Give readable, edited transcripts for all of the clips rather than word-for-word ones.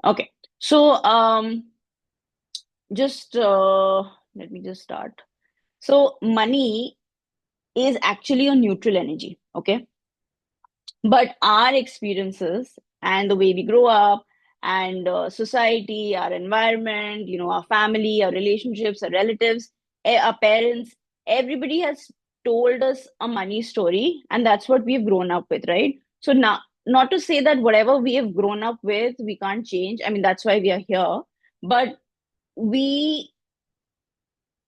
Okay. So, just let me just start. So, money is actually a neutral energy. Okay. But our experiences and the way we grow up and society, our environment, our family, our relationships, our relatives, our parents, everybody has told us a money story, and that's what we've grown up with, right? So now, not to say that whatever we have grown up with, we can't change. I mean, that's why we are here. But we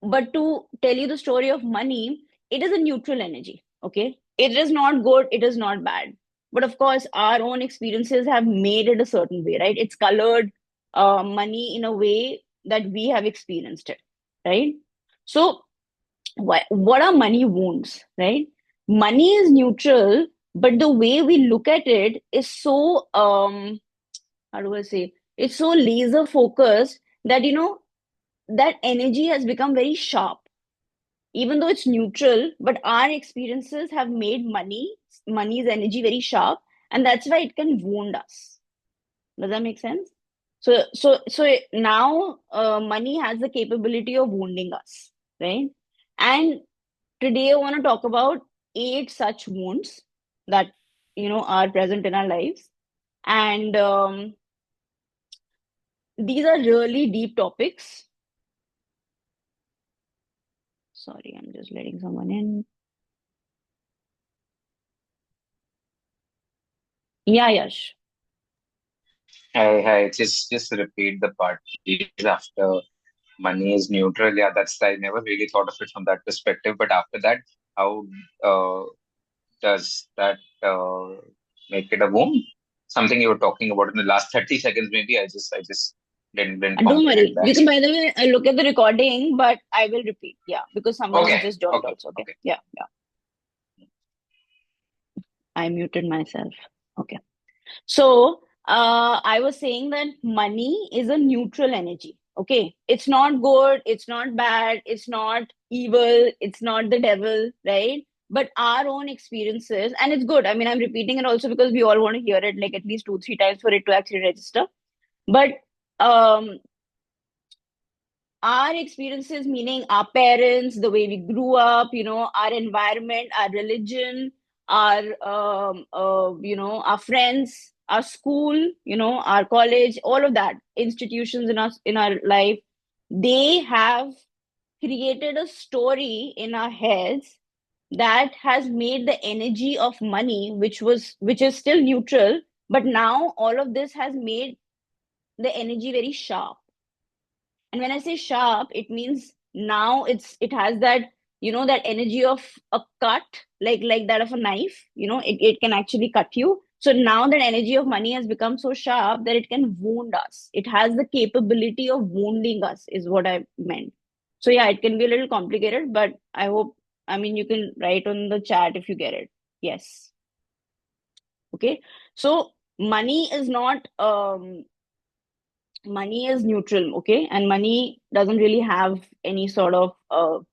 but to tell you the story of money, it is a neutral energy. Okay. It is not good, it is not bad. But of course, our own experiences have made it a certain way, right? It's colored money in a way that we have experienced it, right? So, what are money wounds, right? Money is neutral, but the way we look at it is so, how do I say, it's so laser focused that, that energy has become very sharp even though it's neutral, but our experiences have made money's energy very sharp, and that's why it can wound us. Does that make sense? Now money has the capability of wounding us, right? And today I want to talk about eight such wounds that are present in our lives, and these are really deep topics. Sorry, I'm just letting someone in. Yeah, Yash. Hi. Just to repeat the part, please, after money is neutral. Yeah, that's I never really thought of it from that perspective. But after that, how uh, does that make it a boom? Something you were talking about in the last 30 seconds, maybe. I just didn't Don't comprehend worry. You that. can, by the way, look at the recording, but I will repeat. Yeah, because someone has Okay, just joined okay, also. Okay. okay. Yeah, yeah. I muted myself. Okay. So, I was saying that money is a neutral energy. Okay. It's not good. It's not bad. It's not evil. It's not the devil, right? But our own experiences, and it's good. I mean, I'm repeating it also because we all want to hear it like at least two, three times for it to actually register. But um, our experiences, meaning our parents, the way we grew up, our environment, our religion, our friends, our school, our college, all of that, institutions in our life, they have created a story in our heads that has made the energy of money, which is still neutral, but now all of this has made the energy very sharp. And when I say sharp, it means now it has that, that energy of a cut, like that of a knife. It can actually cut you. So now that energy of money has become so sharp that it can wound us. It has the capability of wounding us, is what I meant. So yeah, it can be a little complicated, but I mean, you can write on the chat if you get it. Yes. Okay. So money is not money is neutral, okay? And money doesn't really have any sort of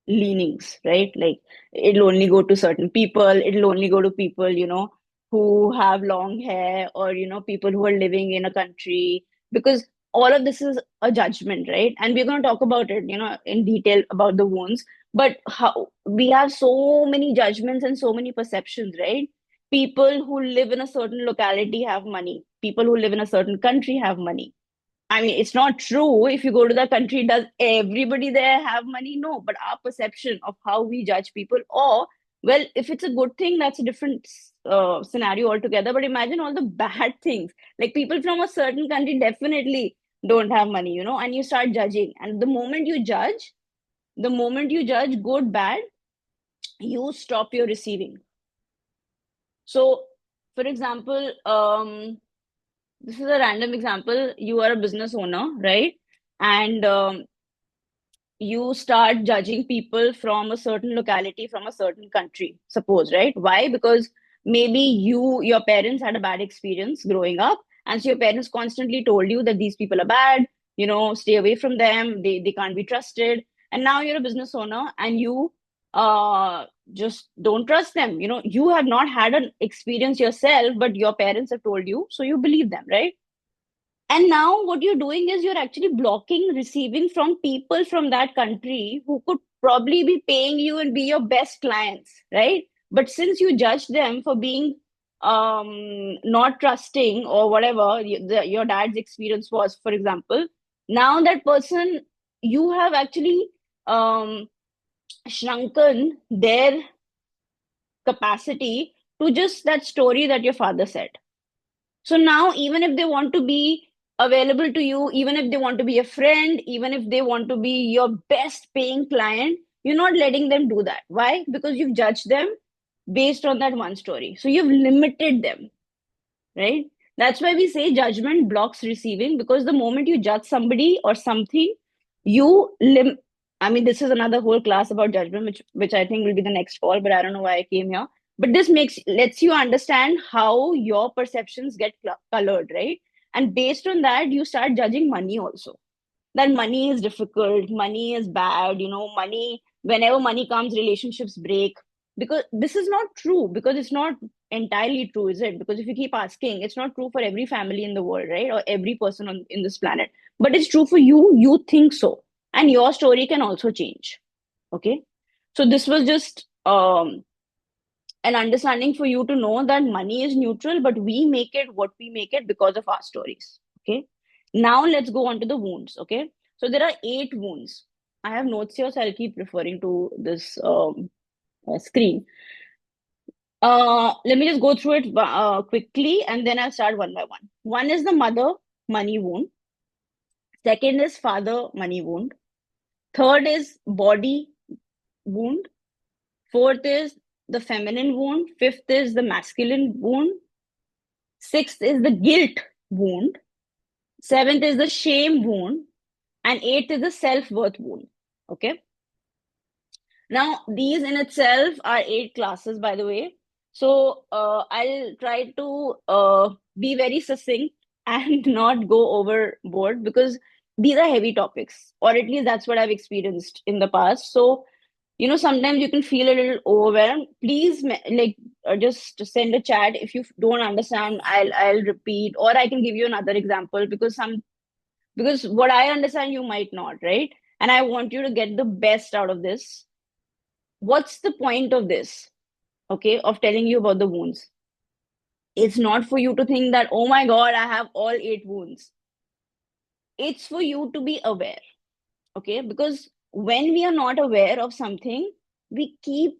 leanings, right? Like it'll only go to certain people, it'll only go to people, who have long hair, or, people who are living in a country, because all of this is a judgment, right? And we're going to talk about it, in detail about the wounds. But how we have so many judgments and so many perceptions, right? People who live in a certain locality have money, people who live in a certain country have money. I mean, it's not true. If you go to the country, does everybody there have money? No, but our perception of how we judge people, or, well, if it's a good thing, that's a different scenario altogether. But imagine all the bad things. Like people from a certain country definitely don't have money, and you start judging. And the moment you judge good, bad, you stop your receiving. So, for example, this is a random example. You are a business owner, right? And you start judging people from a certain locality, from a certain country, suppose, right? Why? Because maybe your parents had a bad experience growing up, and so your parents constantly told you that these people are bad, stay away from them, they can't be trusted. And now you're a business owner, and you just don't trust them. You have not had an experience yourself, but your parents have told you, so you believe them, right? And now what you're doing is you're actually blocking receiving from people from that country who could probably be paying you and be your best clients, right? But since you judge them for being not trusting or whatever your dad's experience was, for example, now that person, you have actually um, shrunken their capacity to just that story that your father said. So now, even if they want to be available to you, even if they want to be a friend, even if they want to be your best paying client, you're not letting them do that. Why? Because you've judged them based on that one story. So you've limited them, right? That's why we say judgment blocks receiving, because the moment you judge somebody or something, you lim. I mean, this is another whole class about judgment, which I think will be the next call, but I don't know why I came here. But this lets you understand how your perceptions get colored, right? And based on that, you start judging money also, that money is difficult, money is bad, money, whenever money comes, relationships break. Because this is not true, because it's not entirely true, is it? Because if you keep asking, it's not true for every family in the world, right? Or every person in this planet. But it's true for you, you think so. And your story can also change. Okay. So this was just an understanding for you to know that money is neutral, but we make it what we make it because of our stories. Okay. Now let's go on to the wounds. Okay. So there are 8 wounds. I have notes here, so I'll keep referring to this screen. Let me just go through it quickly, and then I'll start one by one. One is the mother money wound. Second is father money wound. Third is body wound. Fourth is the feminine wound. Fifth is the masculine wound. Sixth is the guilt wound. Seventh is the shame wound. And eighth is the self worth wound. Okay. Now, these in itself are 8 classes, by the way. So I'll try to be very succinct and not go overboard, because these are heavy topics, or at least that's what I've experienced in the past. So, sometimes you can feel a little overwhelmed. Please, just send a chat if you don't understand. I'll repeat, or I can give you another example, because what I understand you might not, right? And I want you to get the best out of this. What's the point of this? Okay, of telling you about the wounds? It's not for you to think that, oh my God, I have all 8 wounds. It's for you to be aware. Okay, because when we are not aware of something, we keep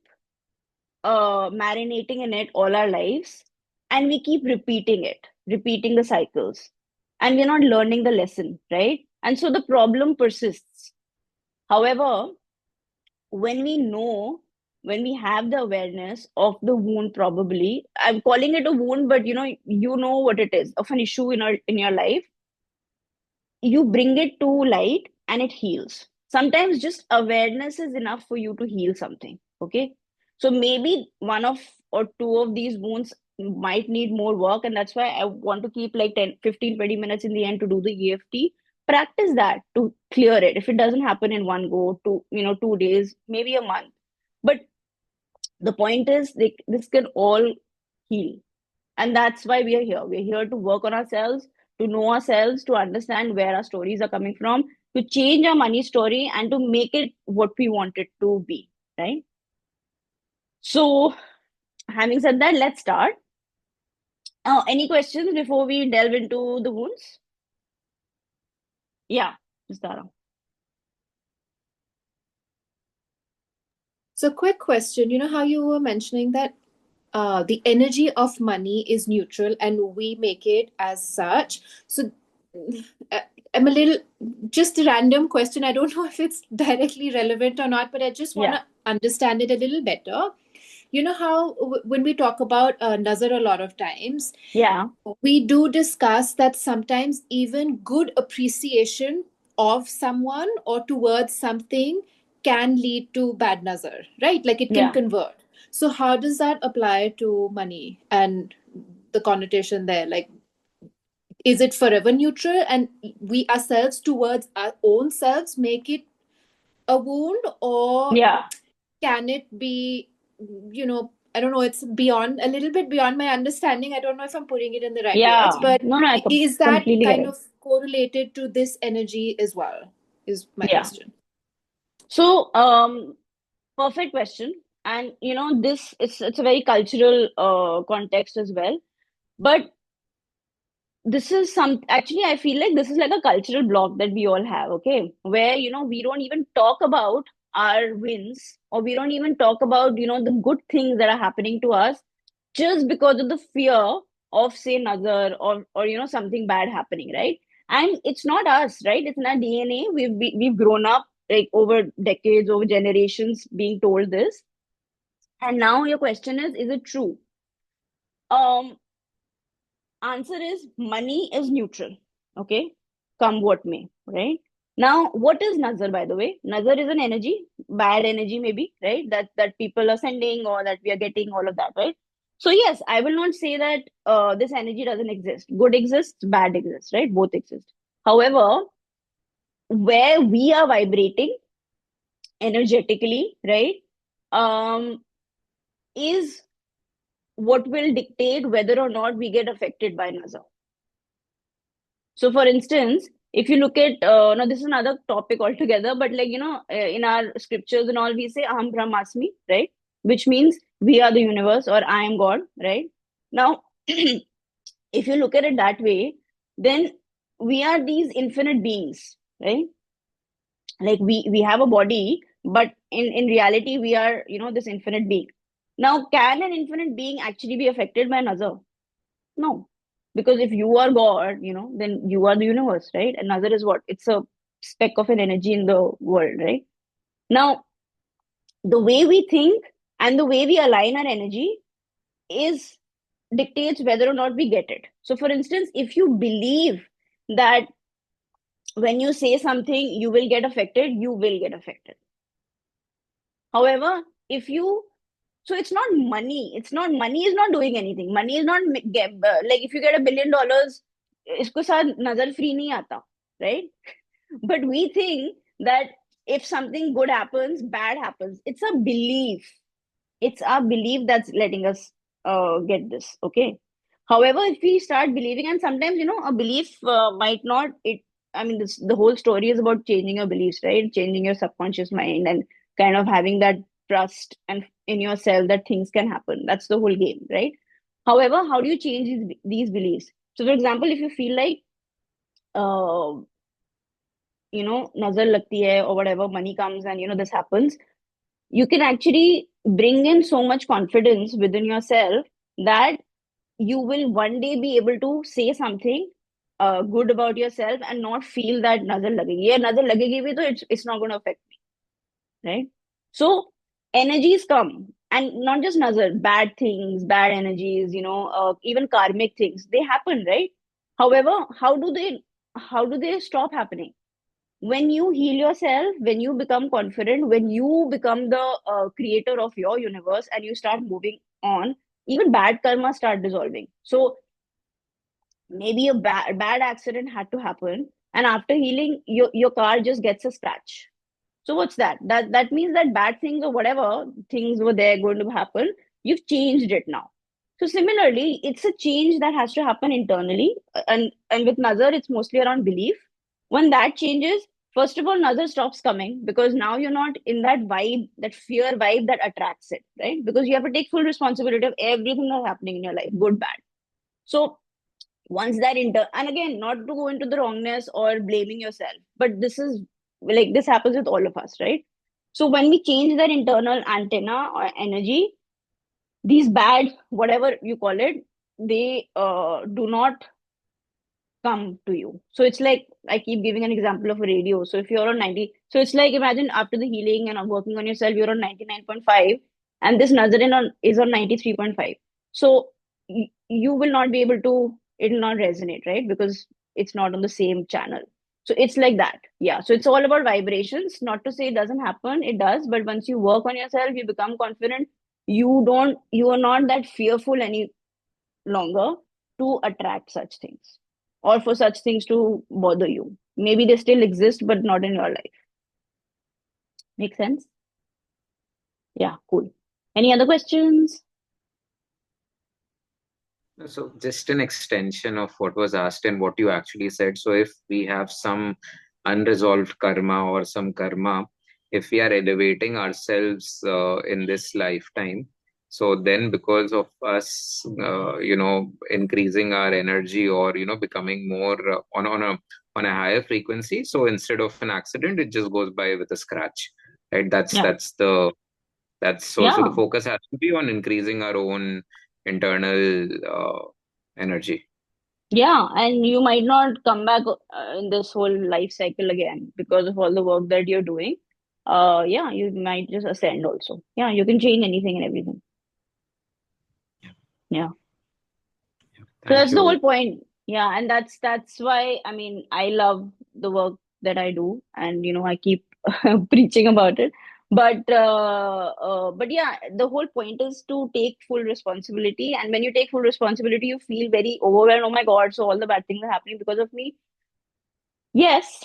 marinating in it all our lives, and we keep repeating the cycles, and we're not learning the lesson, right? And so the problem persists. However, when we know, when we have the awareness of the wound, probably I'm calling it a wound, but you know what it is, of an issue in your life, you bring it to light and it heals. Sometimes just awareness is enough for you to heal something. Okay. So maybe one of or two of these wounds might need more work. And that's why I want to keep like 10, 15, 20 minutes in the end to do the EFT. Practice that to clear it. If it doesn't happen in one go, 2 days, maybe a month. But the point is, this can all heal. And that's why we are here. We're here to work on ourselves, to know ourselves, to understand where our stories are coming from, to change our money story and to make it what we want it to be, right? So, having said that, let's start. Any questions before we delve into the wounds? Yeah, Stara. So, quick question. You know how you were mentioning that the energy of money is neutral and we make it as such. So, uh, I'm a little, just a random question. I don't know if it's directly relevant or not, but I just want Yeah, to understand it a little better. You know how when we talk about nazar a lot of times, yeah, we do discuss that sometimes even good appreciation of someone or towards something can lead to bad nazar, right? Like it can yeah, convert. So how does that apply to money and the connotation there? Like, is it forever neutral and we ourselves towards our own selves make it a wound, or yeah, can it be, I don't know, it's beyond, a little bit beyond my understanding. I don't know if I'm putting it in the right words, yeah. but No, no, is that completely get kind it. of correlated to this energy as well, is my Yeah. question. So, perfect question. And this it's a very cultural context as well. But this is some actually I feel like this is like a cultural block that we all have, okay? Where we don't even talk about our wins, or we don't even talk about the good things that are happening to us, just because of the fear of, say, nazar, or something bad happening, right? And it's not us, right? It's in our DNA. We've grown up like over decades, over generations, being told this. And now your question is it true? um Answer is money is neutral, okay? Come what may, right? Now, what is nazar, by the way? Nazar is an energy, bad energy maybe, right? That people are sending, or that we are getting, all of that, right? So yes, I will not say that this energy doesn't exist. Good exists, bad exists, right? Both exist. However, where we are vibrating energetically, right, um, is what will dictate whether or not we get affected by nazar. So, for instance, if you look at, now this is another topic altogether, but like, in our scriptures and all, we say Aham Brahmasmi, right? Which means we are the universe, or I am God, right? Now, if you look at it that way, then we are these infinite beings, right? Like we have a body, but in reality, we are, this infinite being. Now, can an infinite being actually be affected by another? No, because if you are God, then you are the universe, right? Another is what? It's a speck of an energy in the world, right? Now, the way we think and the way we align our energy is dictates whether or not we get it. So, for instance, if you believe that when you say something, you will get affected, you will get affected. However, if you so it's not money. It's not money is not doing anything. Money is not like if you get $1 billion, इसको साथ नजर free नहीं आता, right? But we think that if something good happens, bad happens. It's a belief. It's our belief that's letting us get this, okay? However, if we start believing, and sometimes a belief might not it I mean, the whole story is about changing your beliefs, right? Changing your subconscious mind, and kind of having that trust and in yourself that things can happen. That's the whole game, right? However, how do you change these beliefs? So, for example, if you feel like uh, nazar lagti hai, or whatever, money comes, and this happens, you can actually bring in so much confidence within yourself that you will one day be able to say something good about yourself, and not feel that nazar lagegi. Yeah, nazar lagegi bhi, to it's not going to affect me, right? So energies come, and not just nazar, bad things, bad energies, even karmic things, they happen, right? However, how do they stop happening? When you heal yourself, when you become confident, when you become the creator of your universe, and you start moving on, even bad karma start dissolving. So maybe a bad accident had to happen, and after healing, your car just gets a scratch. So what's that? That means that bad things, or whatever things were there going to happen, you've changed it now. So similarly, it's a change that has to happen internally, and with nazar, it's mostly around belief. When that changes, first of all, nazar stops coming, because now you're not in that vibe, that fear vibe that attracts it, right? Because you have to take full responsibility of everything that's happening in your life, good, bad. So once that and again, not to go into the wrongness or blaming yourself, but this is like this happens with all of us, right? So when we change that internal antenna or energy, these bad, whatever you call it, they do not come to you. So it's like, I keep giving an example of a radio. So if you're on 90, so it's like, imagine after the healing and working on yourself, you're on 99.5, and this Nazarin is on 93.5. So you will not be able to, it will not resonate, right? Because it's not on the same channel. So it's like that. Yeah. So it's all about vibrations. Not to say it doesn't happen, it does. But once you work on yourself, you become confident. You are not that fearful any longer to attract such things, or for such things to bother you. Maybe they still exist, but not in your life. Make sense? Yeah, cool. Any other questions? So, just an extension of what was asked and what you actually said. So, if we have some unresolved karma or some karma, if we are elevating ourselves in this lifetime, so then because of us, increasing our energy or becoming more on a higher frequency, so instead of an accident, it just goes by with a scratch, right? That's Yeah. that's the that's so the Yeah. focus has to be on increasing our own internal energy. Yeah, and you might not come back in this whole life cycle again because of all the work that you're doing. Yeah, you might just ascend also. Yeah, you can change anything and everything. Yeah, Yeah. yeah. So Thank that's the whole you. point. Yeah, and that's why I mean I love the work that I do, and I keep preaching about it. But yeah, the whole point is to take full responsibility, and when you take full responsibility, you feel very overwhelmed. Oh my God, so all the bad things are happening because of me. Yes,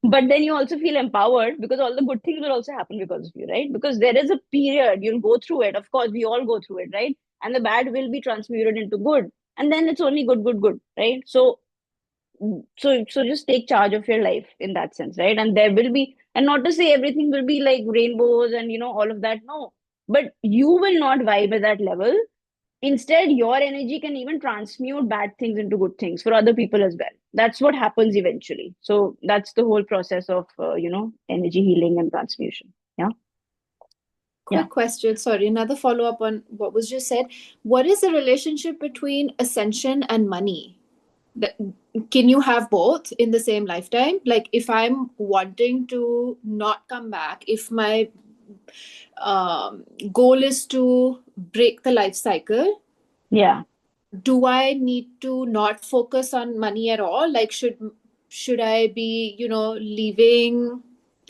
but then you also feel empowered because all the good things will also happen because of you, right? Because there is a period you'll go through it. Of course, we all go through it, right? And the bad will be transmuted into good, and then it's only good, good, good, right? So just take charge of your life in that sense, right? And there will be, and not to say everything will be like rainbows and all of that, no. But you will not vibe at that level. Instead, your energy can even transmute bad things into good things for other people as well. That's what happens eventually. So that's the whole process of energy healing and transmutation. Yeah. Yeah. Quick question, sorry, another follow up on what was just said. What is the relationship between ascension and money? That, can you have both in the same lifetime? Like, if I'm wanting to not come back, if my goal is to break the life cycle, Yeah. do I need to not focus on money at all? Like, should I be, leaving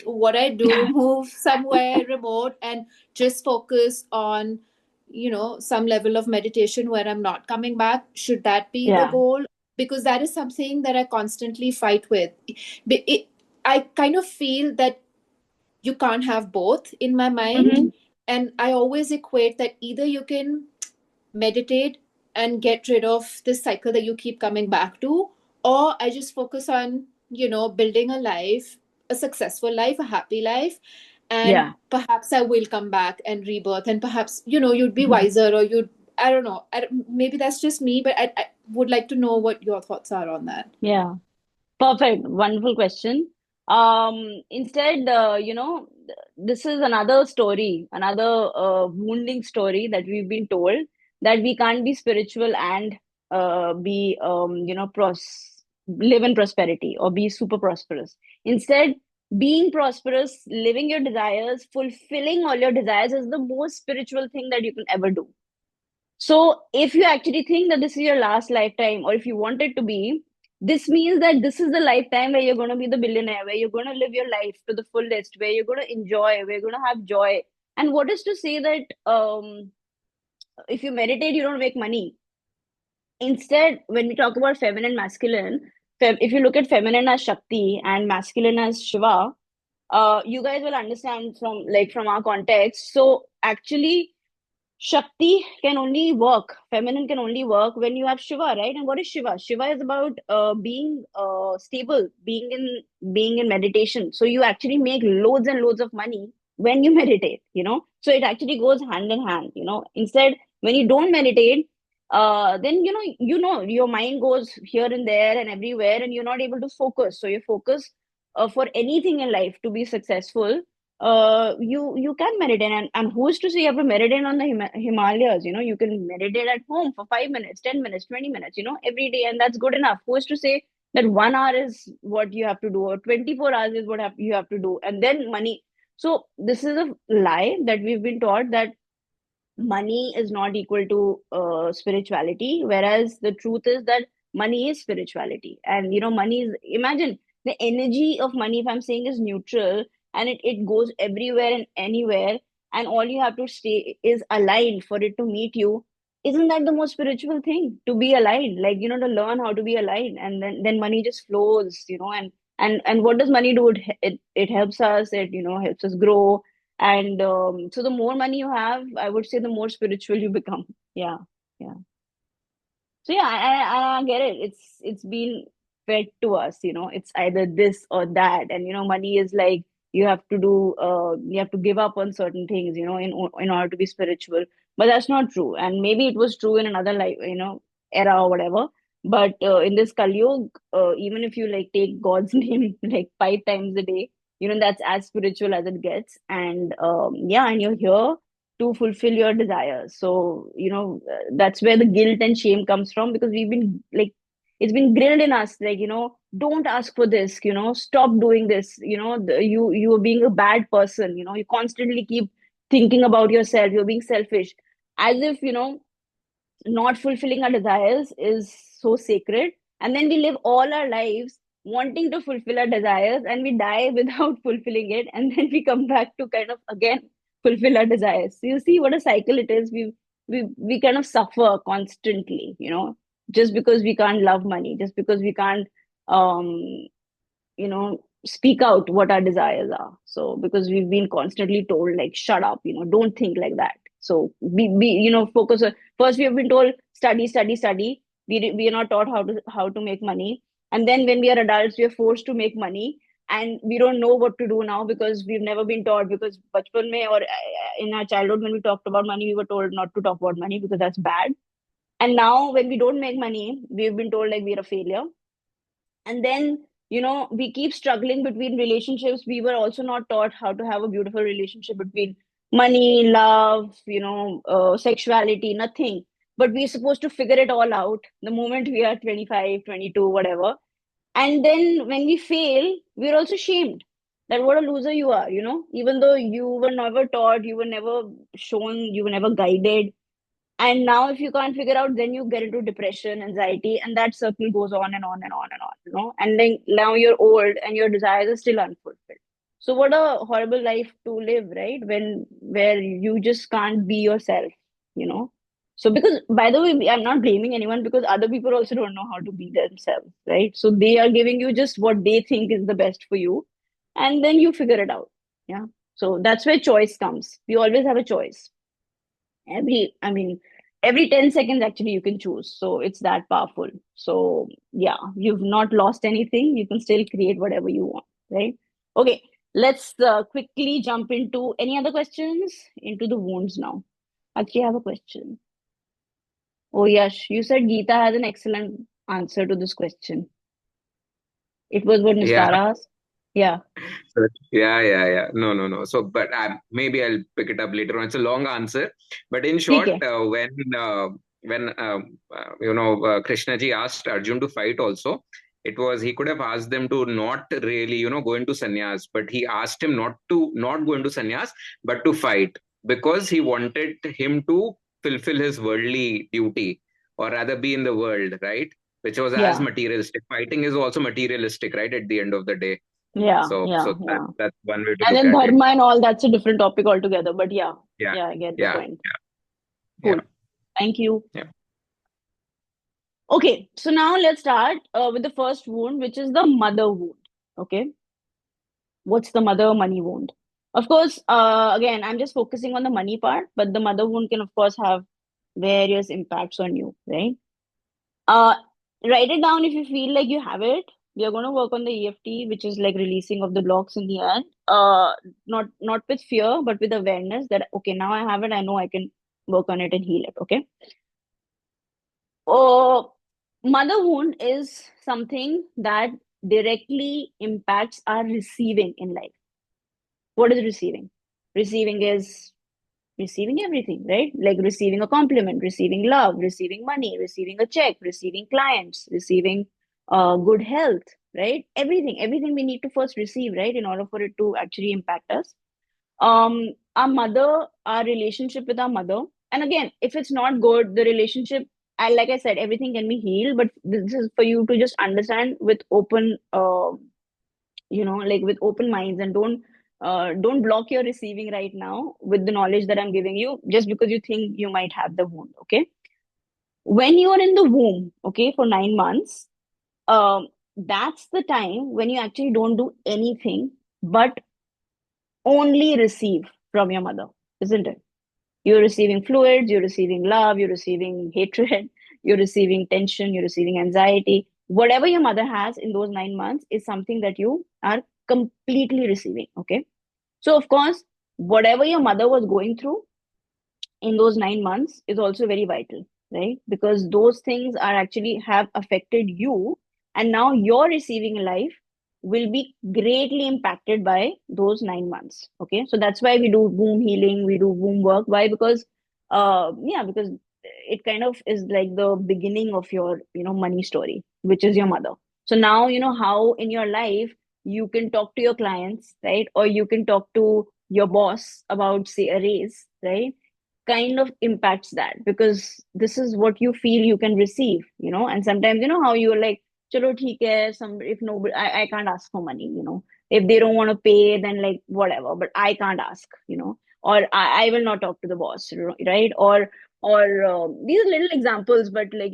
what I do, move somewhere remote, and just focus on, some level of meditation where I'm not coming back? Should that be the Yeah. goal? Because that is something that I constantly fight with. I kind of feel that you can't have both in my mind. Hmm. And I always equate that either you can meditate and get rid of this cycle that you keep coming back to, or I just focus on, building a life, a successful life, a happy life, and Yeah. perhaps I will come back and rebirth, and perhaps, you'd be wiser, or you'd, I don't know, maybe that's just me, but I would like to know what your thoughts are on that. Yeah. Perfect. Wonderful question. Instead, this is another story, another wounding story that we've been told, that we can't be spiritual and be, live in prosperity or be super prosperous. Instead, being prosperous, living your desires, fulfilling all your desires is the most spiritual thing that you can ever do. So, if you actually think that this is your last lifetime, or if you want it to be, this means that this is the lifetime where you're going to be the billionaire, where you're going to live your life to the fullest, where you're going to enjoy, where you're going to have joy. And what is to say that if you meditate, you don't make money? Instead, when we talk about feminine, masculine, if you look at feminine as Shakti and masculine as Shiva, you guys will understand from our context. So, actually, Shakti can only work, feminine can only work when you have Shiva, right? And what is Shiva? Shiva is about being stable, being in meditation. So you actually make loads and loads of money when you meditate. So it actually goes hand in hand. Instead, when you don't meditate, then your mind goes here and there and everywhere, and you're not able to focus. So your focus for anything in life to be successful, you can meditate, and who's to say you have to meditate on the Himalayas? You can meditate at home for 5 minutes, 10 minutes, 20 minutes, every day, and that's good enough. Who's to say that 1 hour is what you have to do, or 24 hours is what you have to do, and then money? So this is a lie that we've been taught, that money is not equal to spirituality, whereas the truth is that money is spirituality. And money is, imagine, the energy of money, if I'm saying, is neutral, and it goes everywhere and anywhere, and all you have to stay is aligned for it to meet you. Isn't that the most spiritual thing, to be aligned, like, to learn how to be aligned, and then money just flows, and what does money do? It helps us, it helps us grow. And so the more money you have, I would say the more spiritual you become. Yeah. Yeah. So yeah, I get it. It's been fed to us, It's either this or that, and money is like you have to give up on certain things, in order to be spiritual. But that's not true. And maybe it was true in another life, era or whatever. But in this Kali Yuga, even if you like take God's name like 5 times a day, that's as spiritual as it gets. And yeah, and you're here to fulfill your desires. So, that's where the guilt and shame comes from, because we've been like, it's been grilled in us, like, don't ask for this, stop doing this, you are being a bad person, you constantly keep thinking about yourself, you're being selfish, as if, not fulfilling our desires is so sacred. And then we live all our lives wanting to fulfill our desires, and we die without fulfilling it, and then we come back to kind of again fulfill our desires. So you see what a cycle it is. We kind of suffer constantly, just because we can't love money, just because we can't um speak out what our desires are. So because we've been constantly told, like, shut up, don't think like that. So be focus on, first we have been told study, study, study. We are not taught how to make money. And then when we are adults, we are forced to make money, and we don't know what to do now, because we've never been taught. Because bachpan mein, or in our childhood, when we talked about money, we were told not to talk about money because that's bad. And now when we don't make money, we've been told like we're a failure. And then we keep struggling between relationships. We were also not taught how to have a beautiful relationship between money, love, sexuality, nothing. But we're supposed to figure it all out the moment we are 25, 22, whatever. And then when we fail, we're also shamed that what a loser you are, even though you were never taught, you were never shown, you were never guided. And now, if you can't figure out, then you get into depression, anxiety, and that circle goes on and on and on and on. And then now you're old and your desires are still unfulfilled. So what a horrible life to live, right? Where you just can't be yourself, you know. So because, by the way, I'm not blaming anyone, because other people also don't know how to be themselves, right? So they are giving you just what they think is the best for you, and then you figure it out. Yeah. So that's where choice comes. We always have a choice. Every 10 seconds actually you can choose, so it's that powerful. So yeah, you've not lost anything, you can still create whatever you want, right? Okay, let's quickly jump into any other questions, into the wounds now. Actually, I have a question. Oh yes, you said Geeta has an excellent answer to this question. It was what Yeah. Nistara asked. Yeah. Yeah. No, no, no. So, but maybe I'll pick it up later on. It's a long answer, but in ठीक short, है. when Krishna ji asked Arjun to fight, also, it was he could have asked them to not really, go into sannyas, but he asked him not go into sannyas, but to fight, because he wanted him to fulfill his worldly duty, or rather be in the world, right? Which was as Yeah, materialistic. Fighting is also materialistic, right? At the end of the day. yeah, So yeah, so yeah. that's one way to And look then at it. dharma and all, that's a different topic altogether, but yeah, Yeah, yeah, I get the yeah, point. yeah, Cool. Thank you. yeah. Okay, so now let's start with the first wound, which is the mother wound. Okay, what's the mother money wound? Of course, again, I'm just focusing on the money part, but the mother wound can, of course, have various impacts on you, right? Uh, Write it down if you feel like you have it. We are going to work on the EFT, which is like releasing of the blocks in the end. Not with fear, but with awareness that okay, now I have it. I know I can work on it and heal it. Okay. Oh, mother wound is something that directly impacts our receiving in life. What is receiving? Receiving is receiving everything, right? Like receiving a compliment, receiving love, receiving money, receiving a check, receiving clients, receiving good health, right? Everything we need to first receive, right? In order for it to actually impact us. Our mother, our relationship with our mother, and again, if it's not good, the relationship, I like I said, everything can be healed, but this is for you to just understand with open like with open minds, and don't block your receiving right now with the knowledge that I'm giving you, just because you think you might have the wound. Okay, when you are in the womb, okay, for 9 months, that's the time when you actually don't do anything but only receive from your mother, isn't it? You're receiving fluids, you're receiving love, you're receiving hatred, you're receiving tension, you're receiving anxiety. Whatever your mother has in those 9 months is something that you are completely receiving. Okay. So, of course, whatever your mother was going through in those 9 months is also very vital, right? Because those things are actually have affected you, and now your receiving life will be greatly impacted by those 9 months. Okay, so that's why we do womb healing, we do womb work. Why? Because, yeah, because it kind of is like the beginning of your, money story, which is your mother. So now you know how in your life you can talk to your clients, right? Or you can talk to your boss about, say, a raise, right? Kind of impacts that, because this is what you feel you can receive, and sometimes how you're like, chalo theek hai, some, if nobody, I can't ask for money, if they don't want to pay, then like whatever, but I can't ask, or I will not talk to the boss, right? Or these are little examples, but like,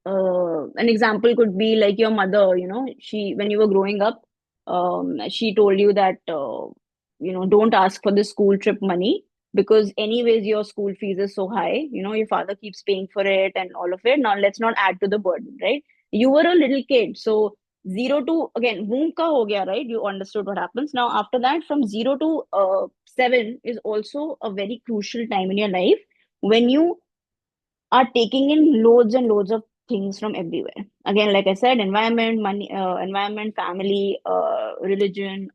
an example could be like your mother, she, when you were growing up, she told you that, don't ask for the school trip money, because anyways your school fees is so high, your father keeps paying for it and all of it. Now let's not add to the burden, right? You were a little kid, so zero to, again, womb ka ho gaya, right? You understood what happens. Now after that, from 0 to 7 is also a very crucial time in your life, when you are taking in loads and loads of things from everywhere. Again, like I said, environment, money, environment, family, religion,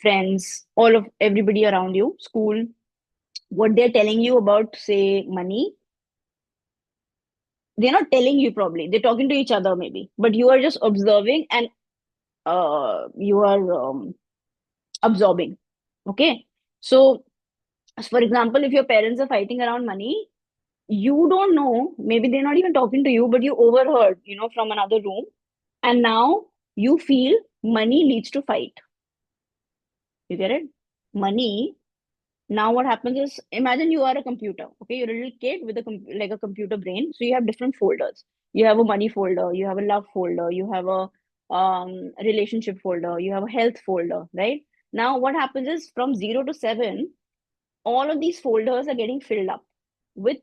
friends, all of everybody around you, school, what they're telling you about, say, money. They're not telling you, probably. They're talking to each other, maybe, but you are just observing, and you are absorbing. Okay. So, for example, if your parents are fighting around money, you don't know, maybe they're not even talking to you, but you overheard, from another room, and now you feel money leads to fight. You get it? Money. Now what happens is, imagine you are a computer. Okay, you're a little kid with like a computer brain, so you have different folders. You have a money folder, you have a love folder, you have a relationship folder, you have a health folder, right? Now what happens is, from 0 to 7, all of these folders are getting filled up with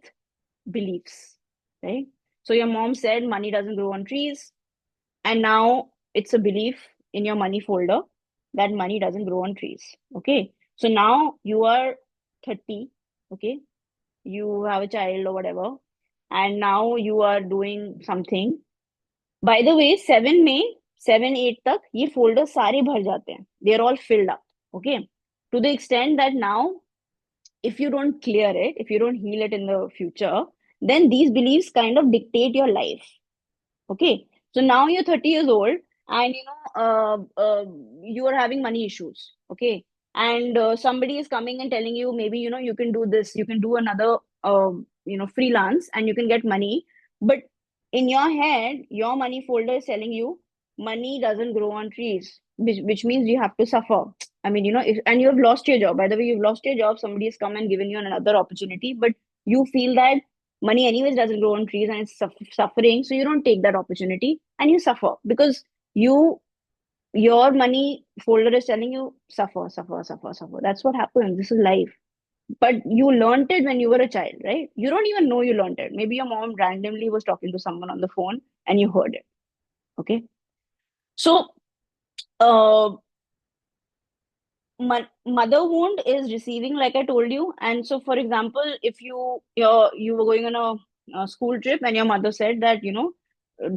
beliefs, right? So your mom said money doesn't grow on trees, and now it's a belief in your money folder that money doesn't grow on trees. Okay, so now you are 30. Okay, you have a child or whatever, and now you are doing something. By the way, 7 8 तक ये folders सारे भर जाते हैं. They are all filled up. Okay, to the extent that now, if you don't clear it, if you don't heal it in the future, then these beliefs kind of dictate your life. Okay, so now you're 30 years old, and you are having money issues. Okay, and somebody is coming and telling you, maybe, you can do this, you can do another, freelance, and you can get money. But in your head, your money folder is telling you money doesn't grow on trees, which means you have to suffer. I mean, if, and you have lost your job. By the way, you've lost your job, somebody has come and given you another opportunity, but you feel that money anyways doesn't grow on trees, and it's suffering, so you don't take that opportunity, and you suffer, because your money folder is telling you suffer, suffer, suffer, suffer. That's what happens. This is life. But you learned it when you were a child, right? You don't even know you learned it. Maybe your mom randomly was talking to someone on the phone and you heard it. Okay, so uh mother wound is receiving, like I told you. And so, for example, if you were going on a school trip, and your mother said that,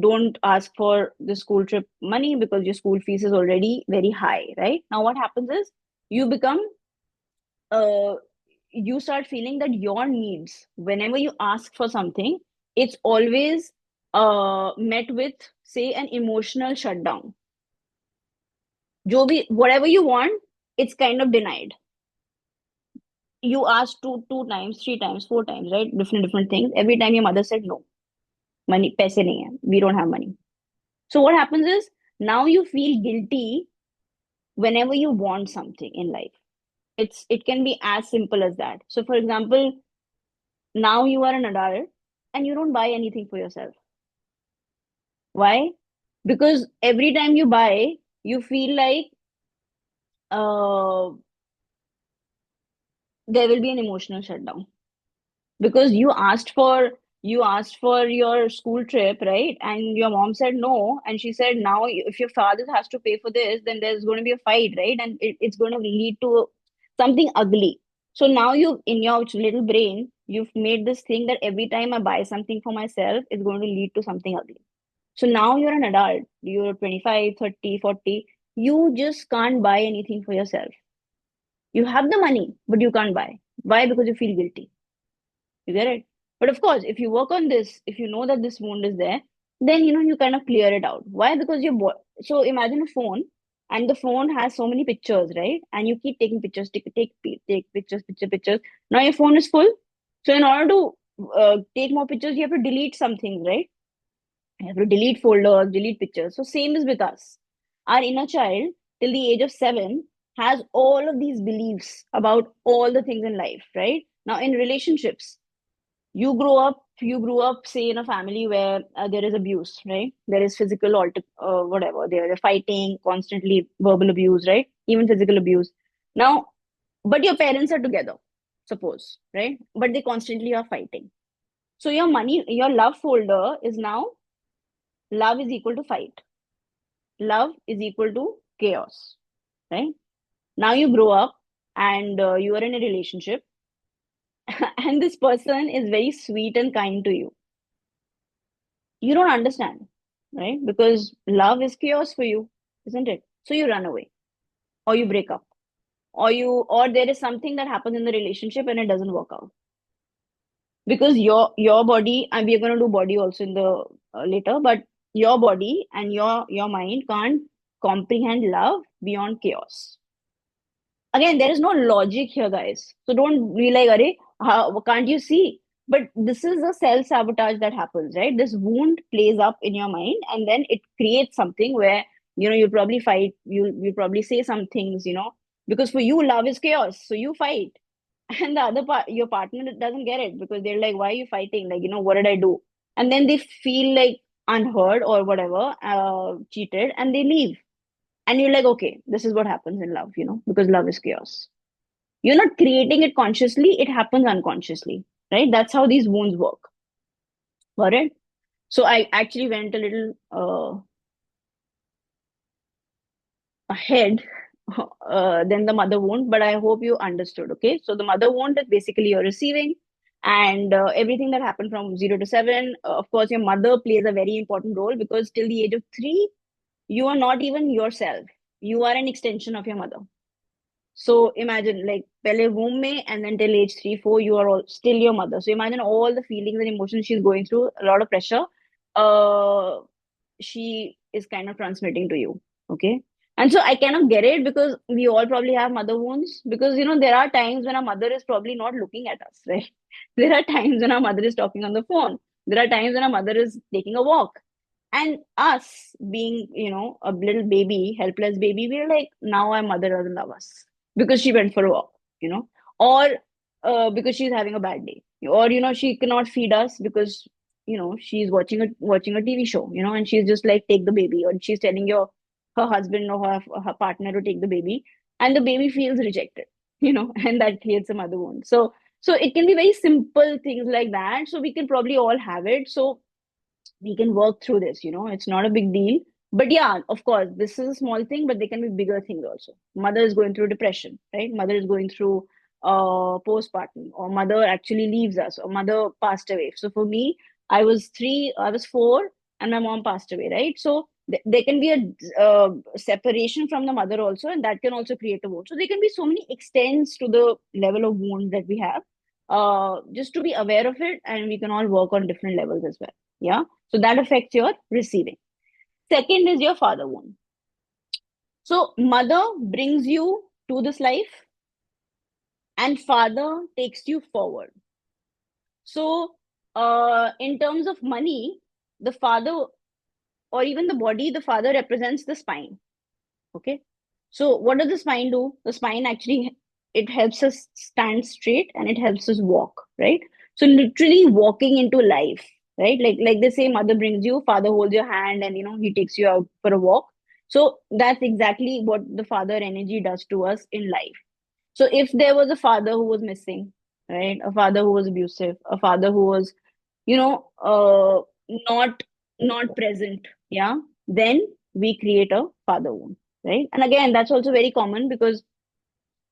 don't ask for the school trip money because your school fees is already very high, right? Now what happens is, you become uh you start feeling that your needs, whenever you ask for something, it's always met with, say, an emotional shutdown. जो भी, whatever you want, it's kind of denied. You asked two times, 3 times, 4 times, right? Different things. Every time your mother said no. Money, paise nahi hai. We don't have money. So what happens is, now you feel guilty whenever you want something in life. It can be as simple as that. So for example, now you are an adult and you don't buy anything for yourself. Why? Because every time you buy, you feel like uh, there will be an emotional shutdown, because you asked for You asked for your school trip, right? And your mom said no. And she said, now if your father has to pay for this, then there's going to be a fight, right? And it's going to lead to something ugly. So now you, in your little brain, you've made this thing that every time I buy something for myself, it's going to lead to something ugly. So now you're an adult, you're 25, 30, 40. You just can't buy anything for yourself. You have the money, but you can't buy. Why? Because you feel guilty. You get it? But of course, if you work on this, if you know that this wound is there, then you kind of clear it out. Why? Because so imagine a phone, and the phone has so many pictures, right? And you keep taking pictures, take pictures, pictures. Now your phone is full. So in order to take more pictures, you have to delete some things, right? You have to delete folders, delete pictures. So same is with us. Our inner child, till the age of 7, has all of these beliefs about all the things in life, right? Now in relationships, you grew up say in a family where there is abuse, right? There is physical whatever, they're fighting constantly, verbal abuse, right? Even physical abuse. Now, but your parents are together, suppose, right? But they constantly are fighting. So your love folder is now, love is equal to fight, love is equal to chaos, right? Now you grow up, and you are in a relationship, and this person is very sweet and kind to you. You don't understand, right? Because love is chaos for you, isn't it? So you run away, or you break up, or there is something that happens in the relationship and it doesn't work out. Because your body, and we are going to do body also in the later, but your body and your mind can't comprehend love beyond chaos. Again, there is no logic here, guys. So don't be like, Are, can't you see? But this is the self sabotage that happens, right? This wound plays up in your mind, and then it creates something where you probably fight. You probably say some things, because for you, love is chaos, so you fight, and the other part, your partner doesn't get it, because they're like, "Why are you fighting? Like, what did I do?" And then they feel like unheard or whatever, cheated, and they leave. And you're like, okay, this is what happens in love, because love is chaos. You're not creating it consciously, it happens unconsciously, right? That's how these wounds work. Got it? So I actually went a little ahead than the mother wound, but I hope you understood. Okay, so the mother wound is basically you're receiving, and everything that happened from 0 to 7. Of course, your mother plays a very important role, because till the age of 3, you are not even yourself. You are an extension of your mother. So imagine, like, pehle womb mein, and then till age 3, 4, you are all still your mother. So imagine all the feelings and emotions she's going through, a lot of pressure. Uh, she is kind of transmitting to you. Okay. And so I cannot get it, because we all probably have mother wounds, because there are times when our mother is probably not looking at us, right? There are times when our mother is talking on the phone. There are times when our mother is taking a walk. And us being, a little baby, helpless baby, we're like, now our mother doesn't love us because she went for a walk, or because she's having a bad day, or she cannot feed us because she's watching a TV show, and she's just like, take the baby, or she's telling her husband or her partner to take the baby, and the baby feels rejected, and that creates a mother wound. So it can be very simple things like that. So we can probably all have it. So we can work through this, it's not a big deal. But yeah, of course, this is a small thing, but they can be bigger things also. Mother is going through depression, right? Mother is going through postpartum, or mother actually leaves us, or mother passed away. So for me, I was 4, and my mom passed away, right? So there can be a separation from the mother also, and that can also create a wound. So there can be so many extents to the level of wound that we have, just to be aware of it, and we can all work on different levels as well. Yeah. So that affects your receiving. Second is your father wound. So mother brings you to this life, and father takes you forward. So in terms of money, the father, or even the body, the father represents the spine. Okay. So what does the spine do? The spine actually, it helps us stand straight, and it helps us walk, right? So literally walking into life, right? Like they say, mother brings you, father holds your hand, and he takes you out for a walk. So that's exactly what the father energy does to us in life. So if there was a father who was missing, right? A father who was abusive, a father who was not present, yeah, then we create a father wound, right? And again, that's also very common because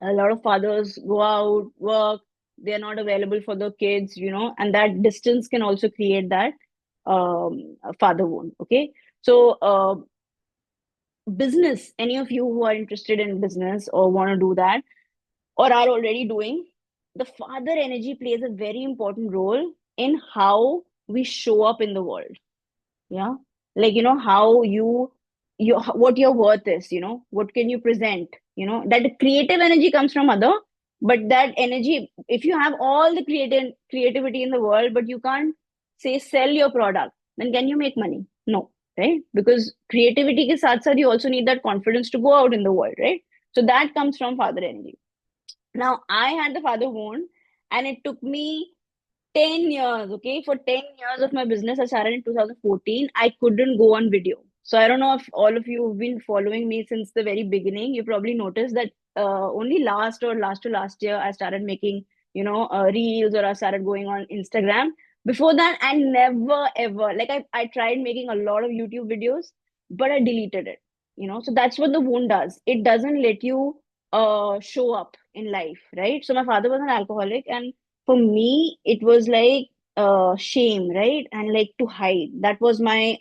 a lot of fathers go out, work, they're not available for the kids, and that distance can also create that father wound. Okay. So, business, any of you who are interested in business or want to do that or are already doing, the father energy plays a very important role in how we show up in the world. Yeah. Like, how what your worth is, what can you present, that creative energy comes from other. But that energy, if you have all the creativity in the world, but you can't say sell your product, then can you make money? No. Right? Because creativity ke saath saath you also need that confidence to go out in the world, right? So that comes from father energy. Now I had the father wound, and it took me 10 years, okay? For 10 years of my business, I started in 2014. I couldn't go on video. So I don't know if all of you have been following me since the very beginning. You probably noticed that only last to last year, I started making, reels, or I started going on Instagram. Before that, I never ever, like I tried making a lot of YouTube videos, but I deleted it, So that's what the wound does. It doesn't let you show up in life, right? So my father was an alcoholic, and for me it was like shame, right? And like to hide, that was my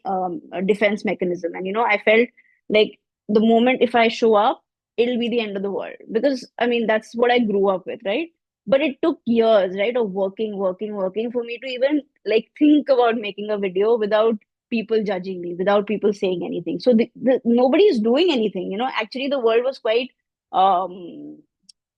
defense mechanism. And I felt like the moment if I show up, it'll be the end of the world, because I mean that's what I grew up with, right? But it took years, right, of working for me to even like think about making a video without people judging me, without people saying anything. So nobody is doing anything, actually the world was quite um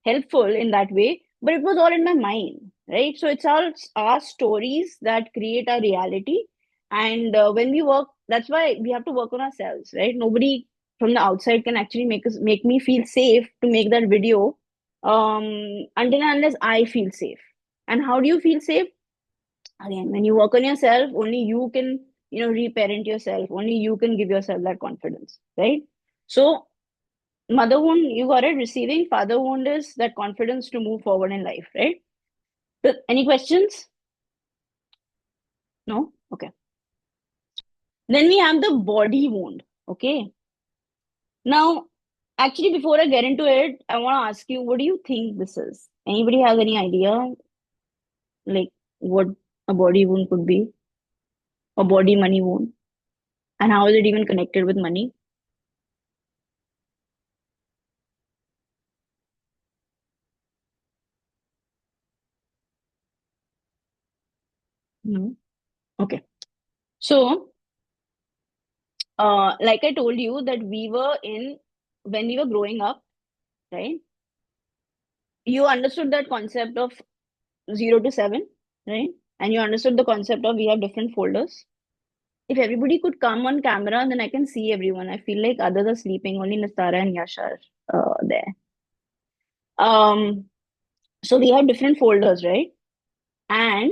helpful in that way, but it was all in my mind, right? So it's all our stories that create our reality. And when we work, that's why we have to work on ourselves, right? Nobody from the outside can actually make me feel safe to make that video, until and unless I feel safe. And how do you feel safe? Again, when you work on yourself, only you can, reparent yourself, only you can give yourself that confidence, right? So mother wound, you got it. Receiving father wound is that confidence to move forward in life, right? So, any questions? No? Okay. Then we have the body wound. Okay. Now, actually, before I get into it, I want to ask you, what do you think this is? Anybody has any idea, like what a body wound could be? A body money wound? And how is it even connected with money? No? Okay. So, like I told you that when we were growing up, right? You understood that concept of 0 to 7, right? And you understood the concept of we have different folders. If everybody could come on camera, then I can see everyone. I feel like others are sleeping. Only Nastara and Yash are there. So we have different folders, right? And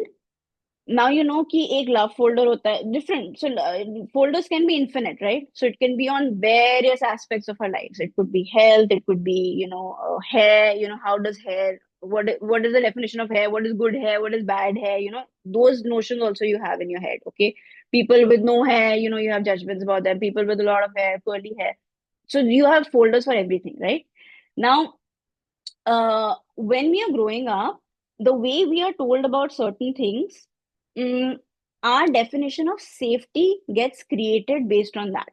now you know कि एक love folder होता है different. So folders can be infinite, right? So it can be on various aspects of our lives. It could be health. It could be hair. How does hair? What is the definition of hair? What is good hair? What is bad hair? Those notions also you have in your head. Okay, people with no hair, you have judgments about them. People with a lot of hair, curly hair. So you have folders for everything, right? Now, when we are growing up, the way we are told about certain things, mm, our definition of safety gets created based on that.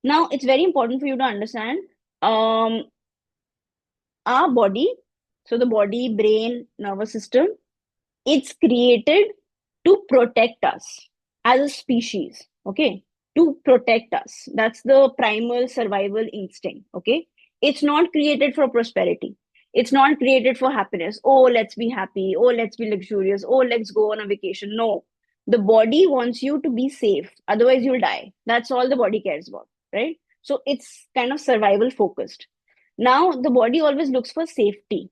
Now, it's very important for you to understand um, our body, so the body, brain, nervous system, it's created to protect us as a species, okay? To protect us. That's the primal survival instinct, okay? It's not created for prosperity. It's not created for happiness. Oh, let's be happy. Oh, let's be luxurious. Oh, let's go on a vacation. No. The body wants you to be safe. Otherwise, you'll die. That's all the body cares about, right? So it's kind of survival focused. Now, the body always looks for safety.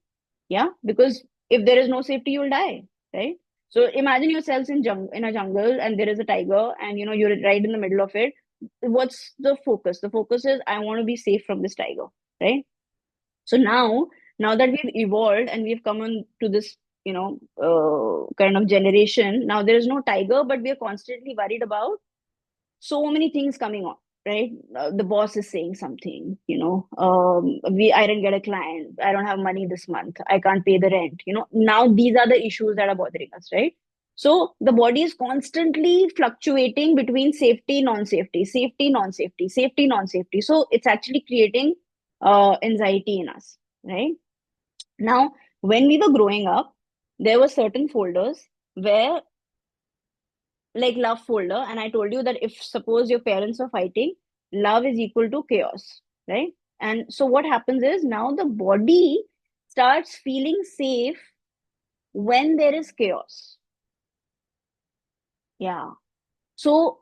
Yeah. Because if there is no safety, you'll die, right? So imagine yourselves in a jungle, and there is a tiger, and you're right in the middle of it. What's the focus? The focus is I want to be safe from this tiger, right? So now that we've evolved and we've come on to this kind of generation. Now there is no tiger, but we are constantly worried about so many things coming on, right? The boss is saying something, I didn't get a client, I don't have money this month, I can't pay the rent. Now these are the issues that are bothering us, right? So the body is constantly fluctuating between safety, non-safety, safety, non-safety, safety, non-safety. So it's actually creating anxiety in us, right? Now, when we were growing up, there were certain folders where, like love folder, and I told you that if suppose your parents are fighting, love is equal to chaos, right? And so what happens is now the body starts feeling safe when there is chaos. Yeah. So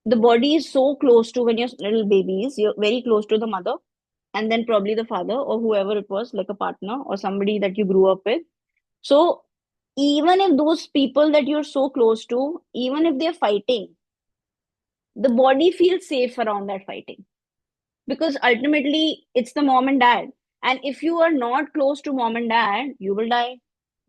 the body is so close to, when you're little babies, you're very close to the mother, and then probably the father or whoever it was, like a partner or somebody that you grew up with. So even if those people that you're so close to, even if they're fighting, the body feels safe around that fighting, because ultimately it's the mom and dad. And if you are not close to mom and dad, you will die.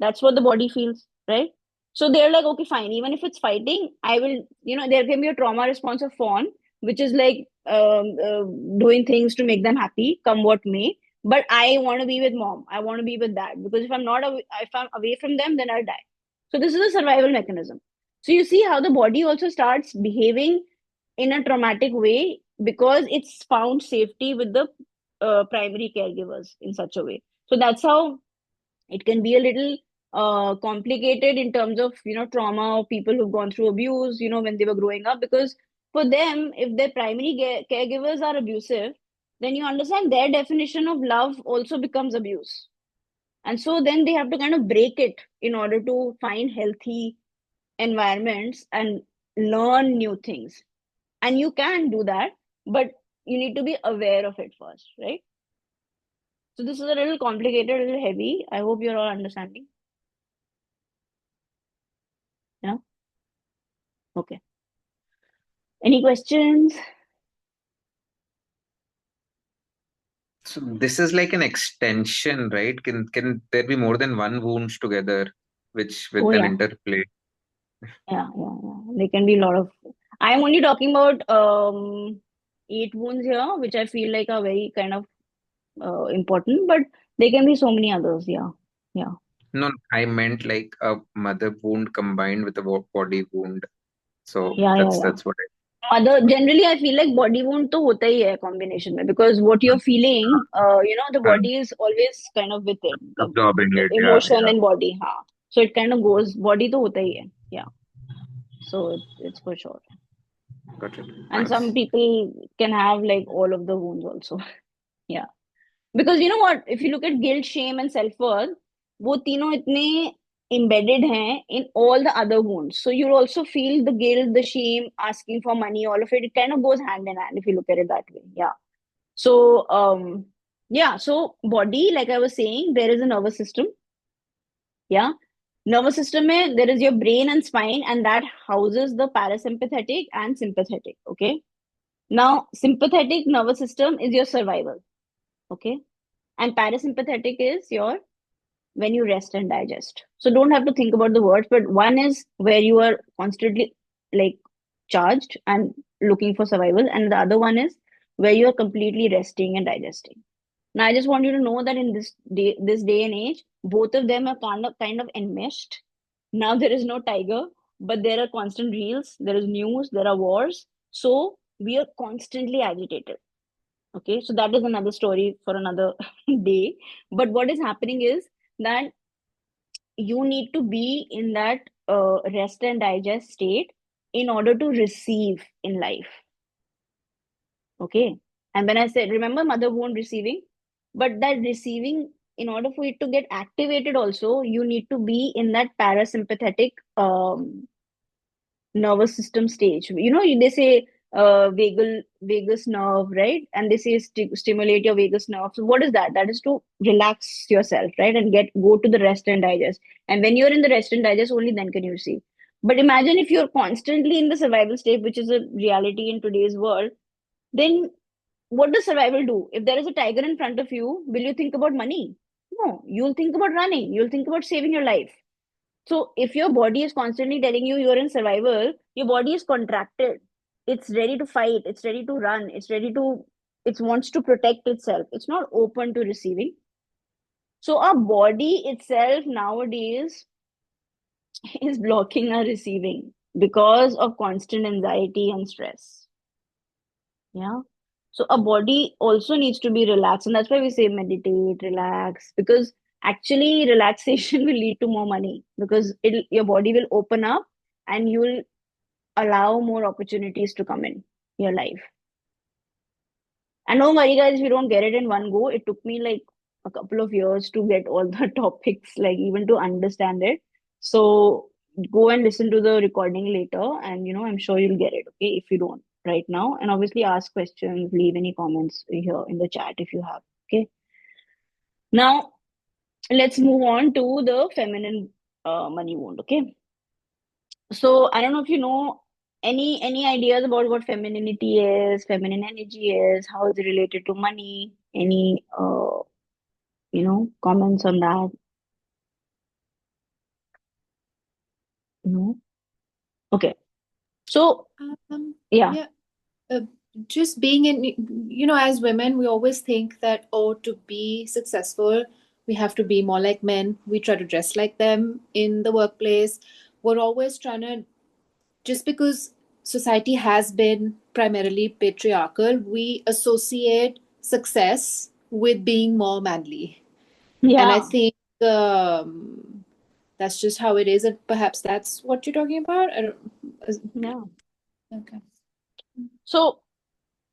That's what the body feels, right? So they're like, okay, fine, even if it's fighting, I will, there can be a trauma response of fawn, which is like doing things to make them happy, come what may. But I want to be with mom, I want to be with dad, because if I'm away from them, then I'll die. So this is a survival mechanism. So you see how the body also starts behaving in a traumatic way, because it's found safety with the primary caregivers in such a way. So that's how it can be a little complicated in terms of trauma, or people who've gone through abuse when they were growing up, because for them, if their primary caregivers are abusive, then you understand their definition of love also becomes abuse. And so then they have to kind of break it in order to find healthy environments and learn new things. And you can do that, but you need to be aware of it first, right? So this is a little complicated, a little heavy. I hope you're all understanding. Yeah. Okay. Any questions? So this is like an extension, right? Can there be more than one wounds together, which Oh with an yeah, interplay? yeah. There can be a lot of. I'm only talking about 8 wounds here, which I feel like are very kind of important, but there can be so many others. Yeah, yeah, No, I meant like a mother wound combined with a body wound. So yeah. that's what Other generally, I feel like body wound तो होता ही है combination में, because what you're feeling, the I body is always kind of with it, absorbing the it. Yeah, emotion yeah. and body, हाँ. So it kind of goes, body तो होता ही है, yeah. So it's for sure. Got it. And some Thanks. people can have like all of the wounds also, yeah. Because you know what, if you look at guilt, shame and self-worth, वो तीनों इतने embedded हैं in all the other wounds. So you'll also feel the guilt, the shame, asking for money, all of it. It kind of goes hand in hand if you look at it that way. Yeah. So so body, like I was saying, there is a nervous system. Yeah. Nervous system mein, there is your brain and spine, and that houses the parasympathetic and sympathetic. Okay. Now, sympathetic nervous system is your survival. Okay. And parasympathetic is your when you rest and digest. So don't have to think about the words, but one is where you are constantly like charged and looking for survival, and the other one is where you are completely resting and digesting. Now, I just want you to know that in this day and age, both of them are kind of enmeshed. Now there is no tiger, but there are constant reels, there is news, there are wars. So we are constantly agitated. Okay, so that is another story for another day. But what is happening is that you need to be in that rest and digest state in order to receive in life. Okay. And when I said, remember mother wound receiving, but that receiving, in order for it to get activated, also, you need to be in that parasympathetic nervous system stage. They say vagus nerve, right? And they say stimulate your vagus nerve. So what is that? That is to relax yourself, right? And go to the rest and digest. And when you're in the rest and digest, only then can you receive. But imagine if you're constantly in the survival state, which is a reality in today's world, then what does survival do? If there is a tiger in front of you, will you think about money? No, you'll think about running, you'll think about saving your life. So if your body is constantly telling you you're in survival, your body is contracted. It's ready to fight, it's ready to run, it wants to protect itself. It's not open to receiving. So our body itself nowadays is blocking our receiving because of constant anxiety and stress. Yeah. So our body also needs to be relaxed. And that's why we say meditate, relax, because actually relaxation will lead to more money because your body will open up and you'll allow more opportunities to come in your life. And don't worry, guys, if you don't get it in one go, it took me like a couple of years to get all the topics, like even to understand it. So go and listen to the recording later, and I'm sure you'll get it, okay, if you don't right now. And obviously, ask questions, leave any comments here in the chat if you have, okay. Now, let's move on to the feminine money wound, okay. So I don't know if you know any ideas about what femininity is, feminine energy is, how is it related to money? Any comments on that? No? Okay. So yeah, Yeah, uh, just being in, as women, we always think that, oh, to be successful, we have to be more like men. We try to dress like them in the workplace. We're always trying to, just because society has been primarily patriarchal, we associate success with being more manly. And I yeah, think that's just how it is. And perhaps that's what you're talking about. I don't, yeah. okay. So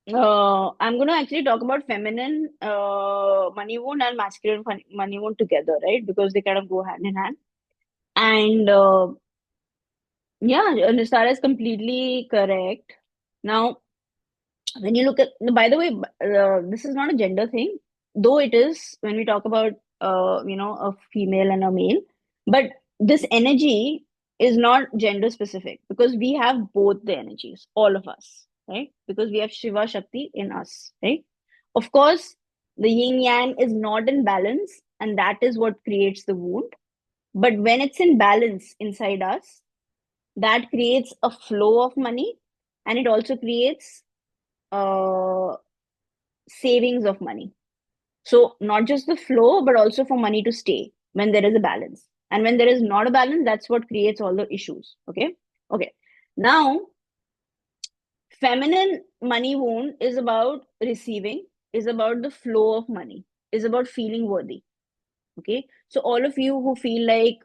I'm going to actually talk about feminine money wound and masculine money wound together, right? Because they kind of go hand in hand. And yeah, Nisara is completely correct. Now, when you look at, by the way, this is not a gender thing, though it is when we talk about a female and a male, but this energy is not gender specific because we have both the energies, all of us, right? Because we have Shiva Shakti in us, right? Of course, the yin yang is not in balance, and that is what creates the wound. But when it's in balance inside us, that creates a flow of money, and it also creates uh, savings of money. So not just the flow, but also for money to stay when there is a balance. And when there is not a balance, that's what creates all the issues. Okay. Okay. Now, feminine money wound is about receiving, is about the flow of money, is about feeling worthy. Okay. So all of you who feel like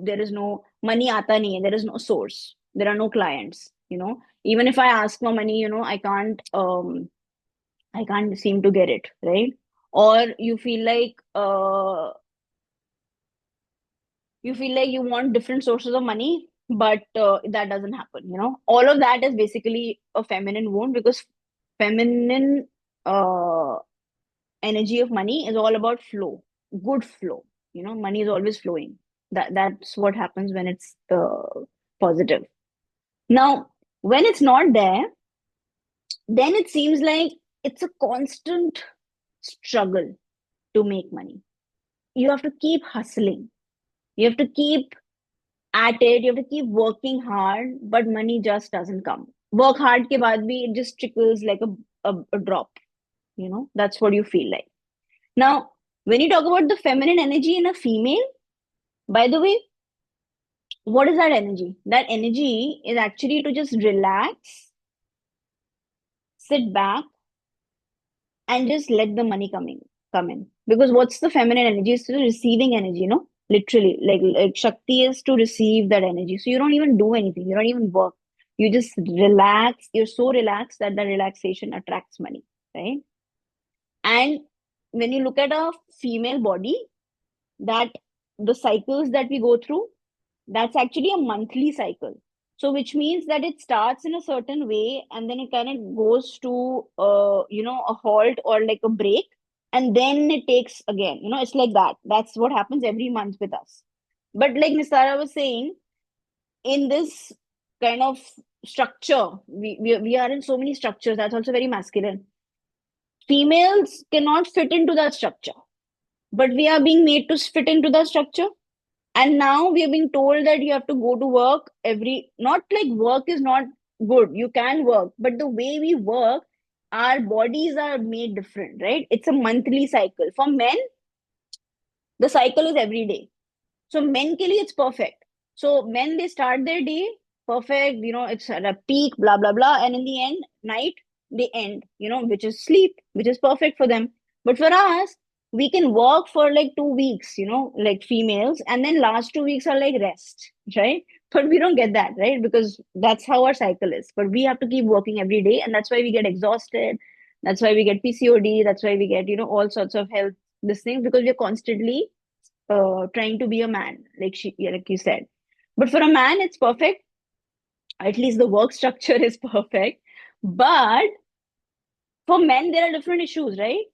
there is no money aata nahi hai, there is no source, there are no clients, even if I ask for money, I can't seem to get it, right? Or you feel like you want different sources of money, but that doesn't happen, All of that is basically a feminine wound because feminine uh, energy of money is all about flow, good flow. Money is always flowing. That's what happens when it's positive. Now, when it's not there, then it seems like it's a constant struggle to make money. You have to keep hustling. You have to keep at it. You have to keep working hard, but money just doesn't come. Work hard ke baad bhi, it just trickles like a drop. That's what you feel like. Now, when you talk about the feminine energy in a female, by the way, what is that energy? That energy is actually to just relax, sit back, and just let the money come in. Because what's the feminine energy? It's the receiving energy, literally. Like Shakti is to receive that energy. So you don't even do anything, you don't even work. You just relax. You're so relaxed that the relaxation attracts money, right? And when you look at a female body, that the cycles that we go through, that's actually a monthly cycle. So which means that it starts in a certain way and then it kind of goes to a halt or like a break, and then it takes again. It's like that. That's what happens every month with us. But like Nisara was saying, in this kind of structure, we are in so many structures. That's also very masculine. Females cannot fit into that structure but we are being made to fit into the structure. And now we are being told that you have to go to work not like work is not good, you can work, but the way we work, our bodies are made different, right? It's a monthly cycle. For men, the cycle is every day. So men ke liye it's perfect. So men, they start their day perfect, it's at a peak, blah blah blah, and in the end, night they end, which is sleep, which is perfect for them. But for us, we can work for like 2 weeks, like females, and then last 2 weeks are like rest, right? But we don't get that, right? Because that's how our cycle is. But we have to keep working every day, and that's why we get exhausted. That's why we get PCOD. That's why we get, all sorts of health this thing, because we're constantly trying to be a man, like you said. But for a man, it's perfect. At least the work structure is perfect. But for men, there are different issues, right?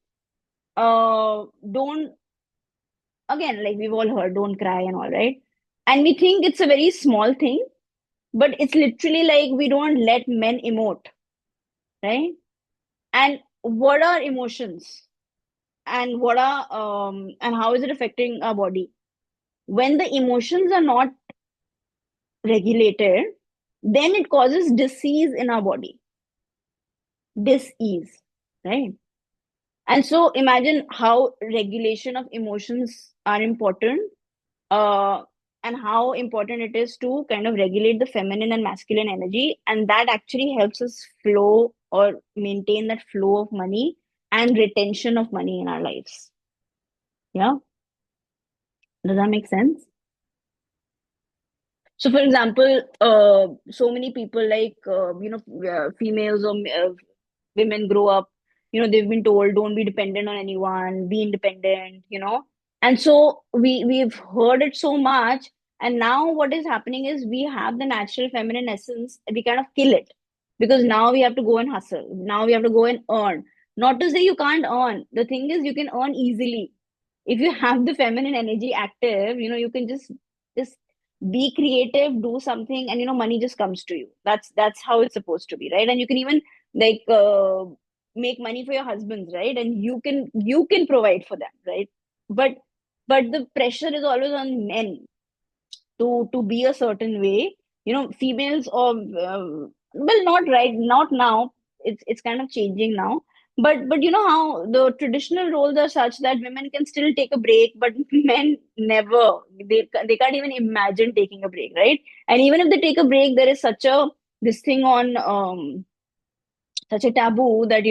Don't Again, like we've all heard, don't cry and all, right? And we think it's a very small thing, but it's literally like we don't let men emote, right? And what are emotions? And how is it affecting our body? When the emotions are not regulated, then it causes disease in our body. Disease, right? And so imagine how regulation of emotions are important, uh, and how important it is to kind of regulate the feminine and masculine energy. And that actually helps us flow or maintain that flow of money and retention of money in our lives. Yeah. Does that make sense? So, for example, so many people like, females or women grow up, they've been told don't be dependent on anyone, be independent, and so we've heard it so much. And now what is happening is we have the natural feminine essence, we kind of kill it, because now we have to go and hustle, now we have to go and earn. Not to say you can't earn, the thing is you can earn easily if you have the feminine energy active. You can just be creative, do something, and money just comes to you. That's how it's supposed to be, right? And you can even like make money for your husbands, right? And you can provide for them, right? But but the pressure is always on men to be a certain way. Females, or well, not right, not now. It's kind of changing now. But you know how the traditional roles are such that women can still take a break, but men never. They can't even imagine taking a break, right? And even if they take a break, there is such a this thing on such a taboo that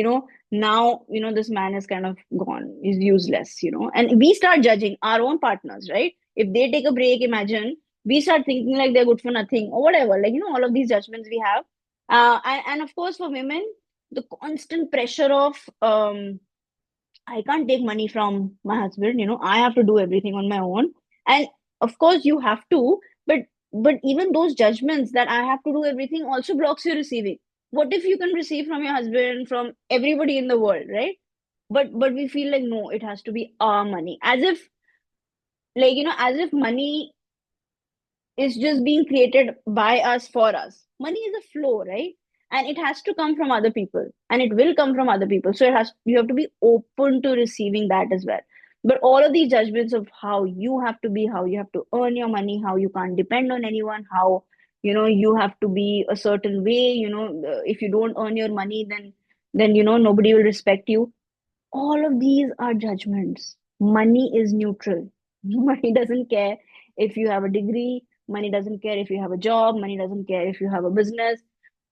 now this man is kind of gone, is useless, and we start judging our own partners, right? If they take a break, imagine, we start thinking like they're good for nothing or whatever, like all of these judgments we have. And of course for women, the constant pressure of I can't take money from my husband, I have to do everything on my own. And of course you have to, but even those judgments that I have to do everything also blocks your receiving. What if you can receive from your husband, from everybody in the world, right? But we feel like no, it has to be our money. As if, like, as if money is just being created by us for us. Money is a flow, right? And it has to come from other people, and it will come from other people. So you have to be open to receiving that as well. But all of these judgments of how you have to be, how you have to earn your money, how you can't depend on anyone, how you have to be a certain way. If you don't earn your money, then nobody will respect you. All of these are judgments. Money is neutral. Money doesn't care if you have a degree, money doesn't care if you have a job, money doesn't care if you have a business.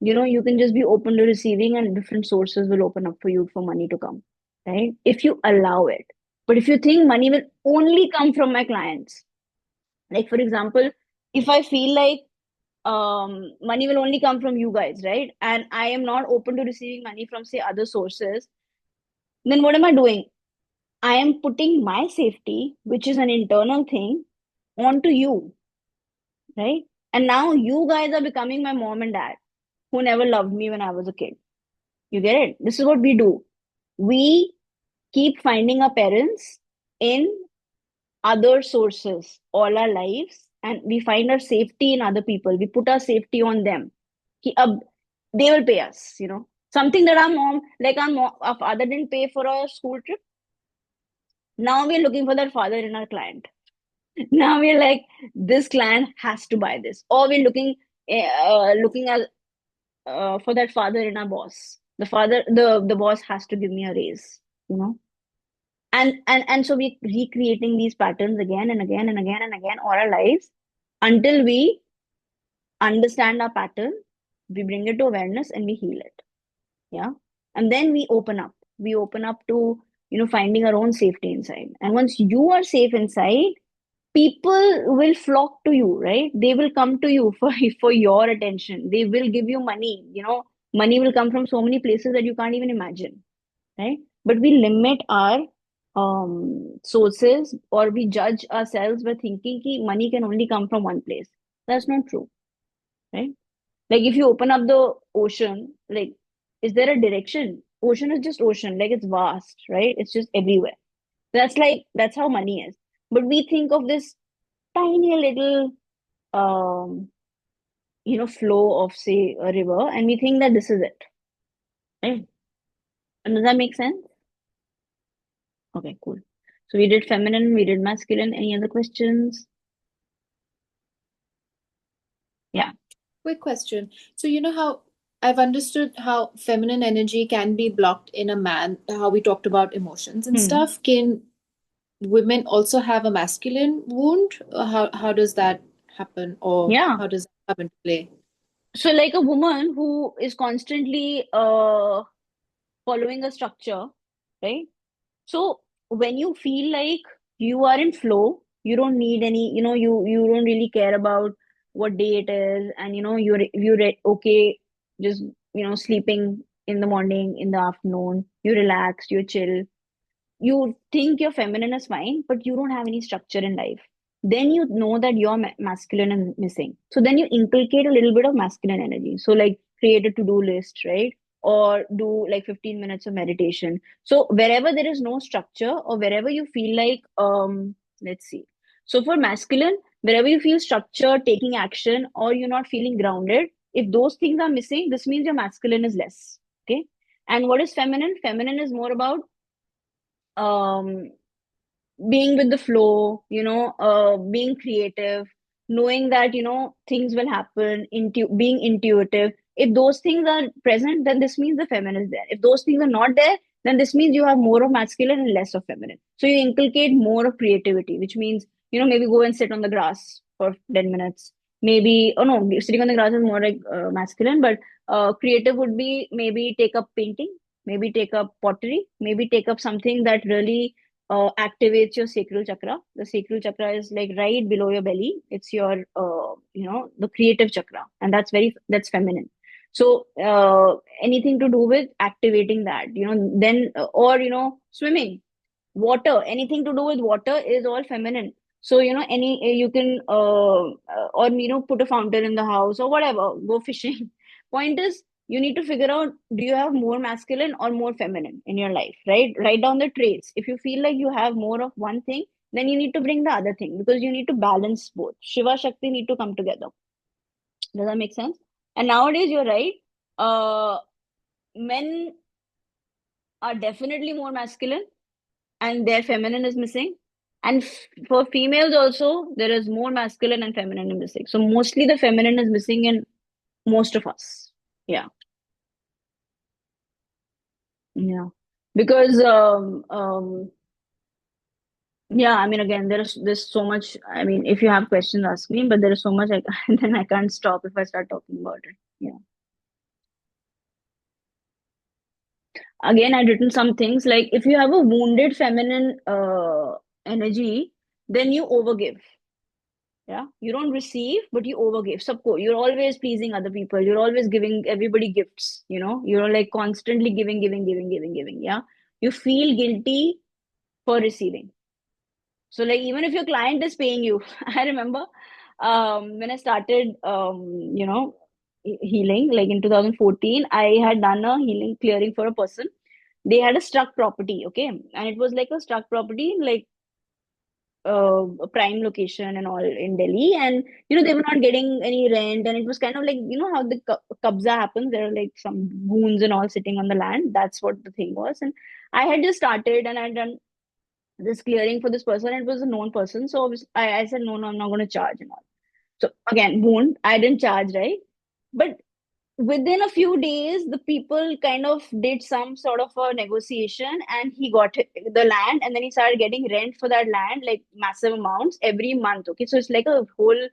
You can just be open to receiving, and different sources will open up for you for money to come, right? If you allow it. But if you think money will only come from my clients, like for example, if I feel like money will only come from you guys, right? And I am not open to receiving money from, say, other sources, then what am I doing? I am putting my safety, which is an internal thing, onto you, right? And now you guys are becoming my mom and dad, who never loved me when I was a kid. You get it? This is what we do. We keep finding our parents in other sources all our lives, and we find our safety in other people. We put our safety on them. They will pay us. Something that our father didn't pay for a school trip. Now we're looking for that father in our client. Now we're like, this client has to buy this, or we're looking at for that father in our boss. The boss has to give me a raise, you know. And so we're recreating these patterns again and again and again and again all our lives until we understand our pattern, we bring it to awareness and we heal it. Yeah. And then we open up to, finding our own safety inside. And once you are safe inside, people will flock to you, right? They will come to you for your attention. They will give you money. Money will come from so many places that you can't even imagine, right? But we limit our sources, or we judge ourselves by thinking that money can only come from one place. That's not true, right? Like if you open up the ocean, like, is there a direction? Ocean is just ocean, like it's vast, right? It's just everywhere. That's how money is. But we think of this tiny little um flow of, say, a river, and we think that this is it, right? And does that make sense? Okay, cool. So we did feminine, we did masculine. Any other questions? Yeah. Quick question. So, you know how I've understood how feminine energy can be blocked in a man, how we talked about emotions and Hmm. stuff. Can women also have a masculine wound? How does that happen, or Yeah. how does that come into play? So like a woman who is constantly following a structure, right? So when you feel like you are in flow, you don't need any, you don't really care about what day it is, and you're okay, just sleeping in the morning, in the afternoon, you relax, you chill, you think your feminine is fine, but you don't have any structure in life, then you know that your masculine is missing. So then you inculcate a little bit of masculine energy. So, like, create a to do list, right? Or do like 15 minutes of meditation. So, wherever there is no structure, or wherever you feel like, let's see. So, for masculine, wherever you feel structure, taking action, or you're not feeling grounded, if those things are missing, this means your masculine is less. Okay. And what is feminine? Feminine is more about um being with the flow, being creative, knowing that, things will happen, being intuitive. If those things are present, then this means the feminine is there. If those things are not there, then this means you have more of masculine and less of feminine. So you inculcate more of creativity, which means, maybe go and sit on the grass for 10 minutes. Maybe, oh no, sitting on the grass is more like masculine, but creative would be maybe take up painting, maybe take up pottery, maybe take up something that really activates your sacral chakra. The sacral chakra is like right below your belly. It's your, the creative chakra, and that's feminine. So anything to do with activating that, then or swimming, water, anything to do with water is all feminine. So any you can or put a fountain in the house or whatever, go fishing. Point is, you need to figure out, do you have more masculine or more feminine in your life, right? Write down the traits. If you feel like you have more of one thing, then you need to bring the other thing, because you need to balance both. Shiva Shakti need to come together. Does that make sense? And nowadays, you're right, men are definitely more masculine and their feminine is missing. And for females also, there is more masculine and feminine is missing. So mostly the feminine is missing in most of us. Yeah. Yeah. Because yeah, I mean, again, there's so much. I mean, if you have questions, ask me. But there is so much, then I can't stop if I start talking about it. Yeah. Again, I'd written some things like, if you have a wounded feminine energy, then you overgive. Yeah, you don't receive, but you overgive. You're always pleasing other people. You're always giving everybody gifts. You're like constantly giving, giving, giving, giving, giving. Yeah, you feel guilty for receiving. So, like, even if your client is paying you, I remember when I started, healing, like in 2014, I had done a healing clearing for a person. They had a struck property, okay, and it was like a struck property, like a prime location and all in Delhi, and they were not getting any rent, and it was kind of like, how the kabza happens. There are like some goons and all sitting on the land. That's what the thing was, and I had just started, and I'd done this clearing for this person. It was a known person. So I said, no, no, I'm not going to charge and all. So again, wound, I didn't charge, right? But within a few days, the people kind of did some sort of a negotiation and he got the land, and then he started getting rent for that land, like massive amounts every month. Okay. So it's like a whole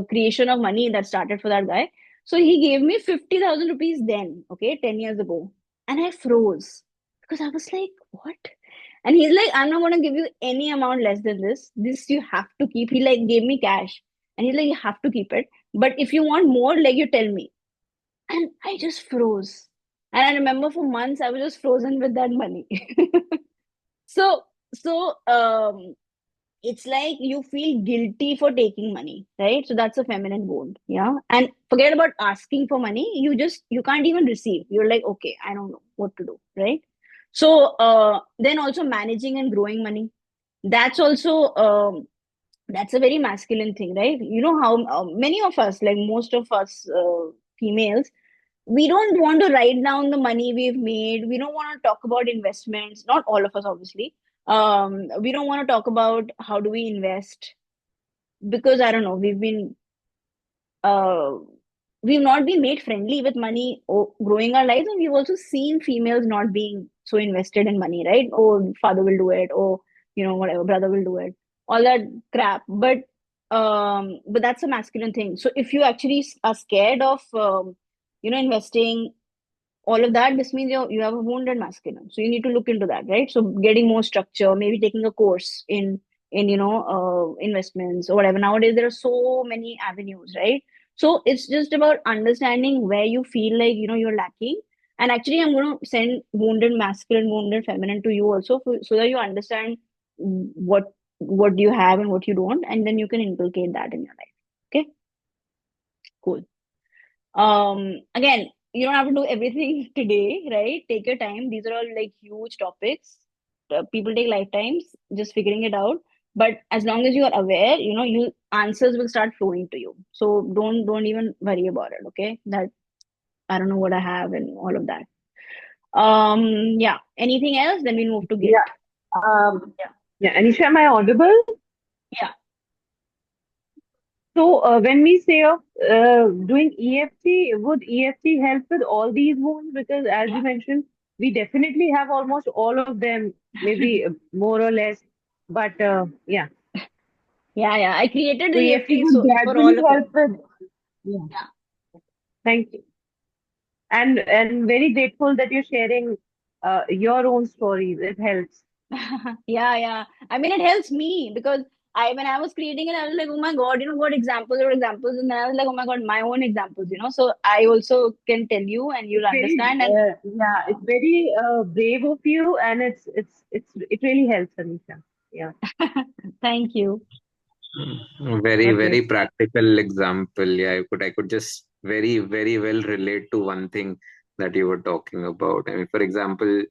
creation of money that started for that guy. So he gave me 50,000 rupees then, okay, 10 years ago. And I froze because I was like, what? And he's like, I'm not going to give you any amount less than this. This you have to keep. He like gave me cash and he's like, you have to keep it. But if you want more, like you tell me. And I just froze. And I remember for months I was just frozen with that money. So, so it's like you feel guilty for taking money, right? So that's a feminine wound. Yeah. And forget about asking for money. You can't even receive. You're like, okay, I don't know what to do, right? So, then also managing and growing money. That's also, that's a very masculine thing, right? You know how many of us, like most of us females, we don't want to write down the money we've made. We don't want to talk about investments. Not all of us, obviously. We don't want to talk about how do we invest because I don't know. Uh, we've not been made friendly with money growing our lives, and we've also seen females not being so invested in money, right? Oh, father will do it, or whatever, brother will do it, all that crap. But that's a masculine thing. So if you actually are scared of investing all of that, this means you have a wounded masculine. So you need to look into that, right? So getting more structure, maybe taking a course in investments or whatever. Nowadays there are so many avenues, right? So it's just about understanding where you feel like you're lacking. And actually I'm going to send wounded masculine, wounded feminine to you also, so that you understand what you have and what you don't, and then you can inculcate that in your life. Okay, cool. Again, you don't have to do everything today, right? Take your time. These are all like huge topics. People take lifetimes just figuring it out. But as long as you are aware, you answers will start flowing to you. So don't even worry about it. Okay, that I don't know what I have and all of that. Yeah. Anything else? Then we move to guilt. Yeah. Yeah. Anisha, am I audible? Yeah. So when we say of doing EFT, would EFT help with all these wounds? Because as you mentioned, we definitely have almost all of them, maybe more or less. But yeah, Yeah. I created so the EFT EFT would so for all gradually of it. help with. Yeah. Yeah. Thank you. And very grateful that you're sharing your own stories. It helps. Yeah. I mean, it helps me because when I was creating it, I was like, oh my God, what examples or examples? And then I was like, oh my God, my own examples. So I also can tell you and you'll It's very understand. And yeah, it's very brave of you, and it really helps, Anisha. Yeah. thank you. Very, God bless. very practical example. Yeah, I could just very, very well relate to one thing that you were talking about. I mean, for example,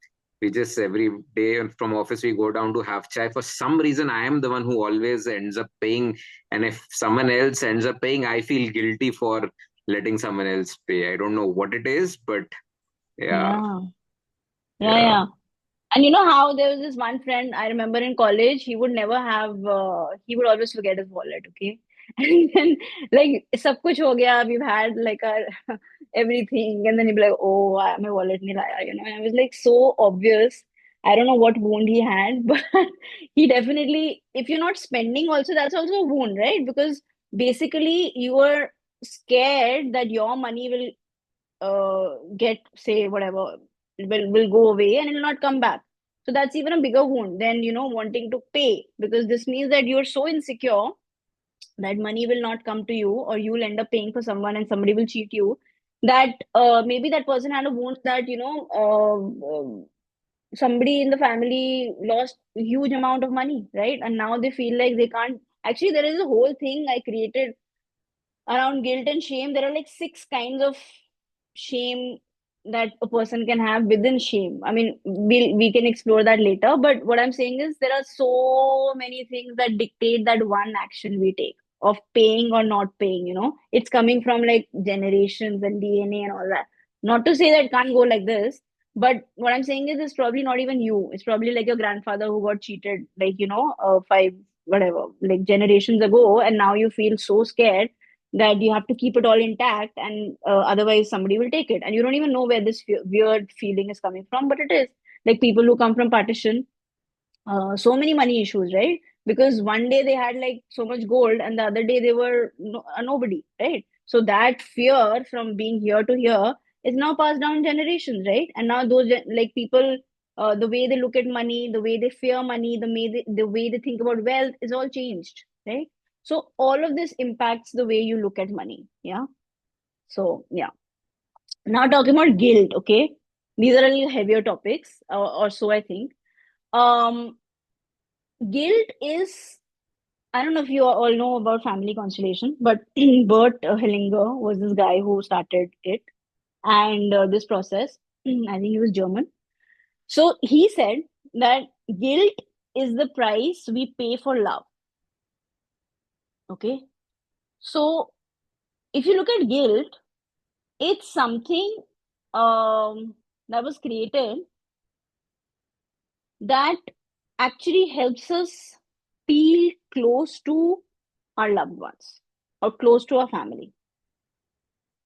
we just every day from office we go down to have chai. For some reason, I am the one who always ends up paying, and if someone else ends up paying, I feel guilty for letting someone else pay. I don't know what it is, but yeah, Yeah. yeah. Yeah. And you know how there was this one friend I remember in college, he would never have, he would always forget his wallet, okay? And then, like, sab kuch ho gaya, we've had like our everything, and then he'd be like, oh, my wallet nahi laya. And it was like so obvious. I don't know what wound he had, but he definitely, if you're not spending, also, that's also a wound, right? Because basically, you are scared that your money will get, say, whatever, will go away and it'll not come back. So that's even a bigger wound than wanting to pay, because this means that you're so insecure that money will not come to you, or you'll end up paying for someone and somebody will cheat you. That maybe that person had a wound that somebody in the family lost a huge amount of money, right? And now they feel like they can't. Actually, there is a whole thing I created around guilt and shame. There are like 6 kinds of shame that a person can have within shame. I mean, we can explore that later, but what I'm saying is there are so many things that dictate that one action we take of paying or not paying. It's coming from like generations and DNA and all that. Not to say that it can't go like this, But what I'm saying is, it's probably not even you. It's probably like your grandfather who got cheated, like, five, whatever, like generations ago. And now you feel so scared that you have to keep it all intact, and otherwise somebody will take it. And you don't even know where this weird feeling is coming from, but it is like people who come from partition, so many money issues, right? Because one day they had like so much gold, and the other day they were a nobody, right? So that fear from being here to here is now passed down generations, right? And now those like people, the way they look at money, the way they fear money, the way they think about wealth is all changed, right? So all of this impacts the way you look at money. Yeah. So yeah. Now talking about guilt, okay? These are a little heavier topics, or so I think. Um, Guilt is, I don't know if you all know about family constellation, but Bert Hellinger was this guy who started it and this process. I think he was German. So he said that guilt is the price we pay for love. Okay. So if you look at guilt, it's something that was created that actually helps us feel close to our loved ones or close to our family.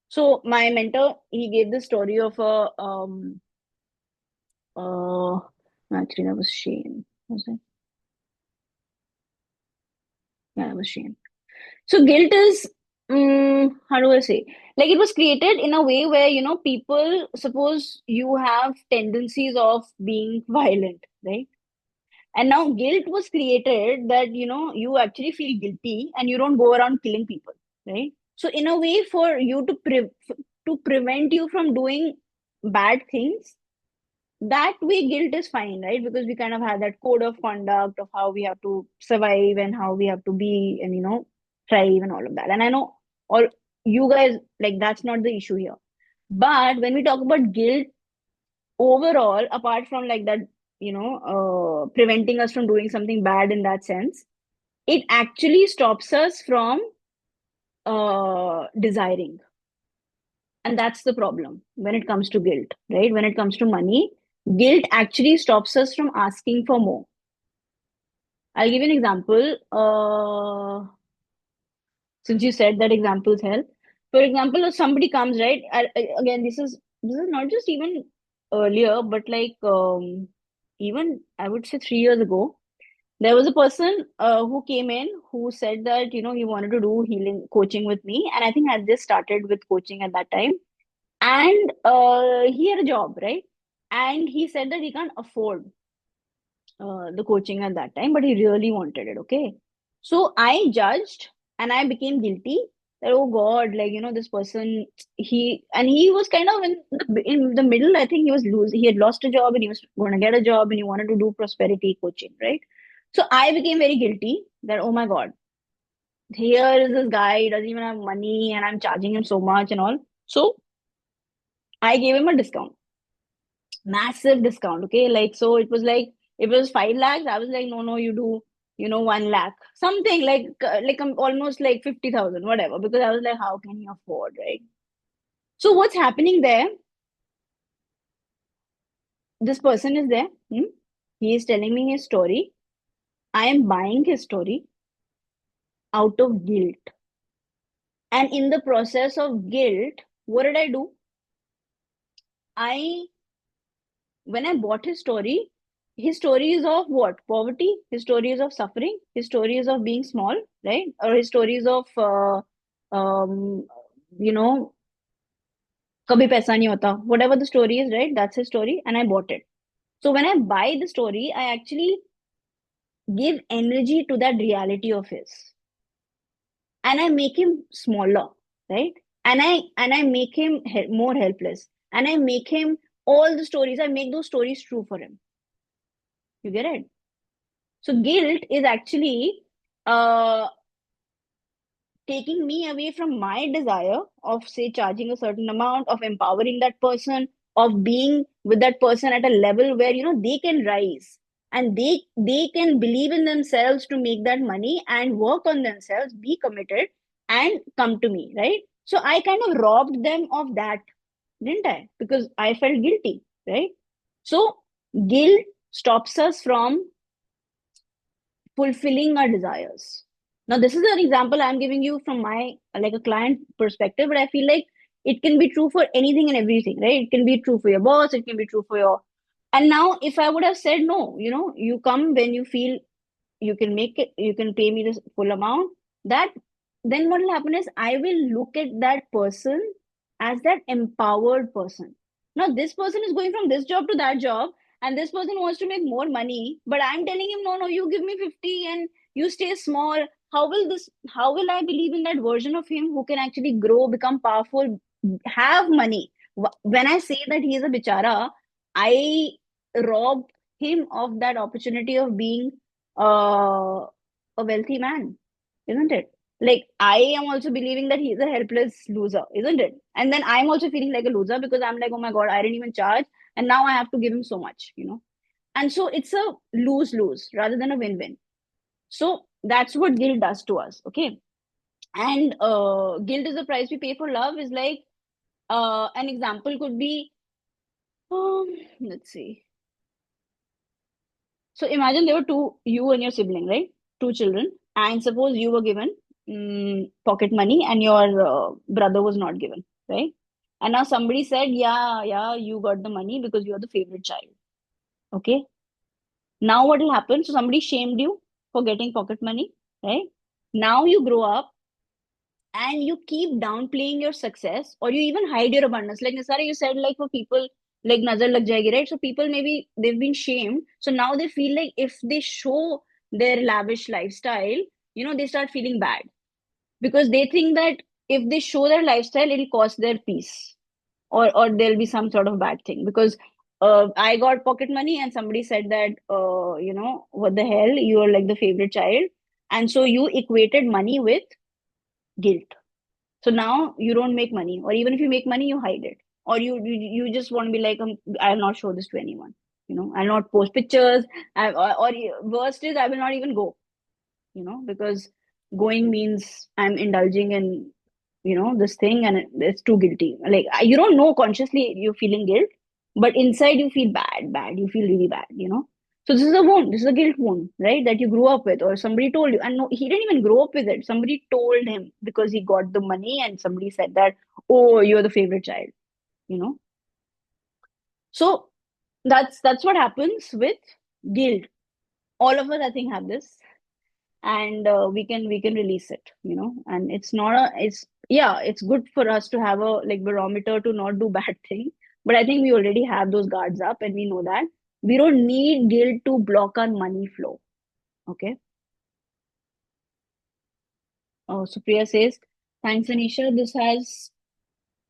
So my mentor, he gave the story of a uh actually that was Shane. Was it? Yeah, that was Shane. So guilt is, how do I say? Like, it was created in a way where, people, suppose you have tendencies of being violent, right? And now guilt was created that, you actually feel guilty and you don't go around killing people, right? So in a way, for you to prevent you from doing bad things, that way guilt is fine, right? Because we kind of have that code of conduct of how we have to survive and how we have to be and, thrive and all of that. And I know all you guys, like, that's not the issue here. But when we talk about guilt overall, apart from like that, preventing us from doing something bad in that sense, it actually stops us from desiring. And that's the problem when it comes to guilt, right? When it comes to money, guilt actually stops us from asking for more. I'll give you an example. Since you said that examples help. For example, if somebody comes, right? Again, this is not just even earlier, but like even I would say 3 years ago, there was a person who came in who said that he wanted to do healing coaching with me, and I think I had just started with coaching at that time, and he had a job, right? And he said that he can't afford the coaching at that time, but he really wanted it. Okay. So I judged and I became guilty that, oh God, like, this person, he was kind of in the middle. I think he had lost a job and he was going to get a job and he wanted to do prosperity coaching, right? So I became very guilty that, oh my God, here is this guy, he doesn't even have money and I'm charging him so much and all. So I gave him a discount, massive discount. Okay. Like, so it was like, if it was 5 lakhs, I was like, no, no, you do, 1 lakh, something like almost like 50,000, whatever, because I was like, how can he afford, right? So what's happening there? This person is there. He is telling me his story. I am buying his story out of guilt. And in the process of guilt, what did I do? I When I bought his story is of what? Poverty. His story is of suffering. His story is of being small, right? Or his story is of, um, you know, kabhi paisa nahi hota. Whatever the story is, right? That's his story, and I bought it. So when I buy the story, I actually give energy to that reality of his, and I make him smaller, right? And I make him more helpless, and I make him all the stories. I make those stories true for him. You get it? So guilt is actually uh, taking me away from my desire of, say, charging a certain amount, of empowering that person, of being with that person at a level where they can rise and they can believe in themselves to make that money and work on themselves, be committed, and come to me, right? So I kind of robbed them of that, didn't I? Because I felt guilty, right? So guilt stops us from fulfilling our desires. Now, this is an example I'm giving you from my like a client perspective, but I feel like it can be true for anything and everything, right? It can be true for your boss, it can be true for your. And now, if I would have said no, you come when you feel you can make it, you can pay me this full amount, that then what will happen is I will look at that person as that empowered person. Now this person is going from this job to that job, and this person wants to make more money, but I'm telling him, no, no, you give me 50 and you stay small. How will I believe in that version of him who can actually grow, become powerful, have money? When I say that he is a bichara, I rob him of that opportunity of being a wealthy man, isn't it? Like, I am also believing that he's a helpless loser, isn't it? And then I'm also feeling like a loser because I'm like, oh my God, I didn't even charge. And now I have to give him so much. And so it's a lose lose rather than a win win. So that's what guilt does to us. Okay. And guilt is the price we pay for love, is like an example could be, let's see. So imagine there were you and your sibling, right? Two children. And suppose you were given pocket money and your brother was not given, right? And now somebody said, yeah, yeah, you got the money because you're the favorite child. Okay. Now what will happen? So somebody shamed you for getting pocket money, right? Now you grow up and you keep downplaying your success, or you even hide your abundance. Like Nisara, you said, like for people, like nazar lag jayegi, right? So people, maybe they've been shamed, so now they feel like if they show their lavish lifestyle, they start feeling bad because they think that if they show their lifestyle, it'll cost their peace, or there'll be some sort of bad thing because I got pocket money and somebody said that what the hell, you are like the favorite child, and so you equated money with guilt. So now you don't make money, or even if you make money, you hide it, or you just want to be like, I'll not show this to anyone. I'll not post pictures. Or worst is, I will not even go. Because going means I'm indulging in this thing, and it's too guilty. Like, you don't know consciously you're feeling guilt, but inside you feel bad. You feel really bad. So this is a wound. This is a guilt wound, right? That you grew up with, or somebody told you. And no, he didn't even grow up with it. Somebody told him because he got the money, and somebody said that, oh, you're the favorite child. You know. So that's what happens with guilt. All of us, I think, have this, and we can release it. And it's not a it's yeah, it's good for us to have a like barometer to not do bad things, but I think we already have those guards up, and we know that we don't need guilt to block our money flow. Okay. Oh, Supriya says, thanks Anisha, this has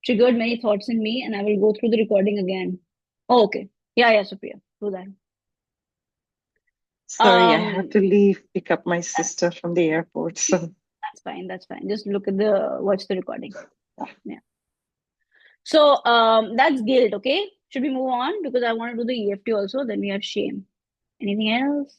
triggered many thoughts in me, and I will go through the recording again. Oh, okay. Yeah, Supriya, do that. Sorry, I have to leave, pick up my sister from the airport. So that's fine. Just watch the recording. Yeah. So that's guilt. Okay. Should we move on? Because I want to do the EFT also. Then we have shame. Anything else?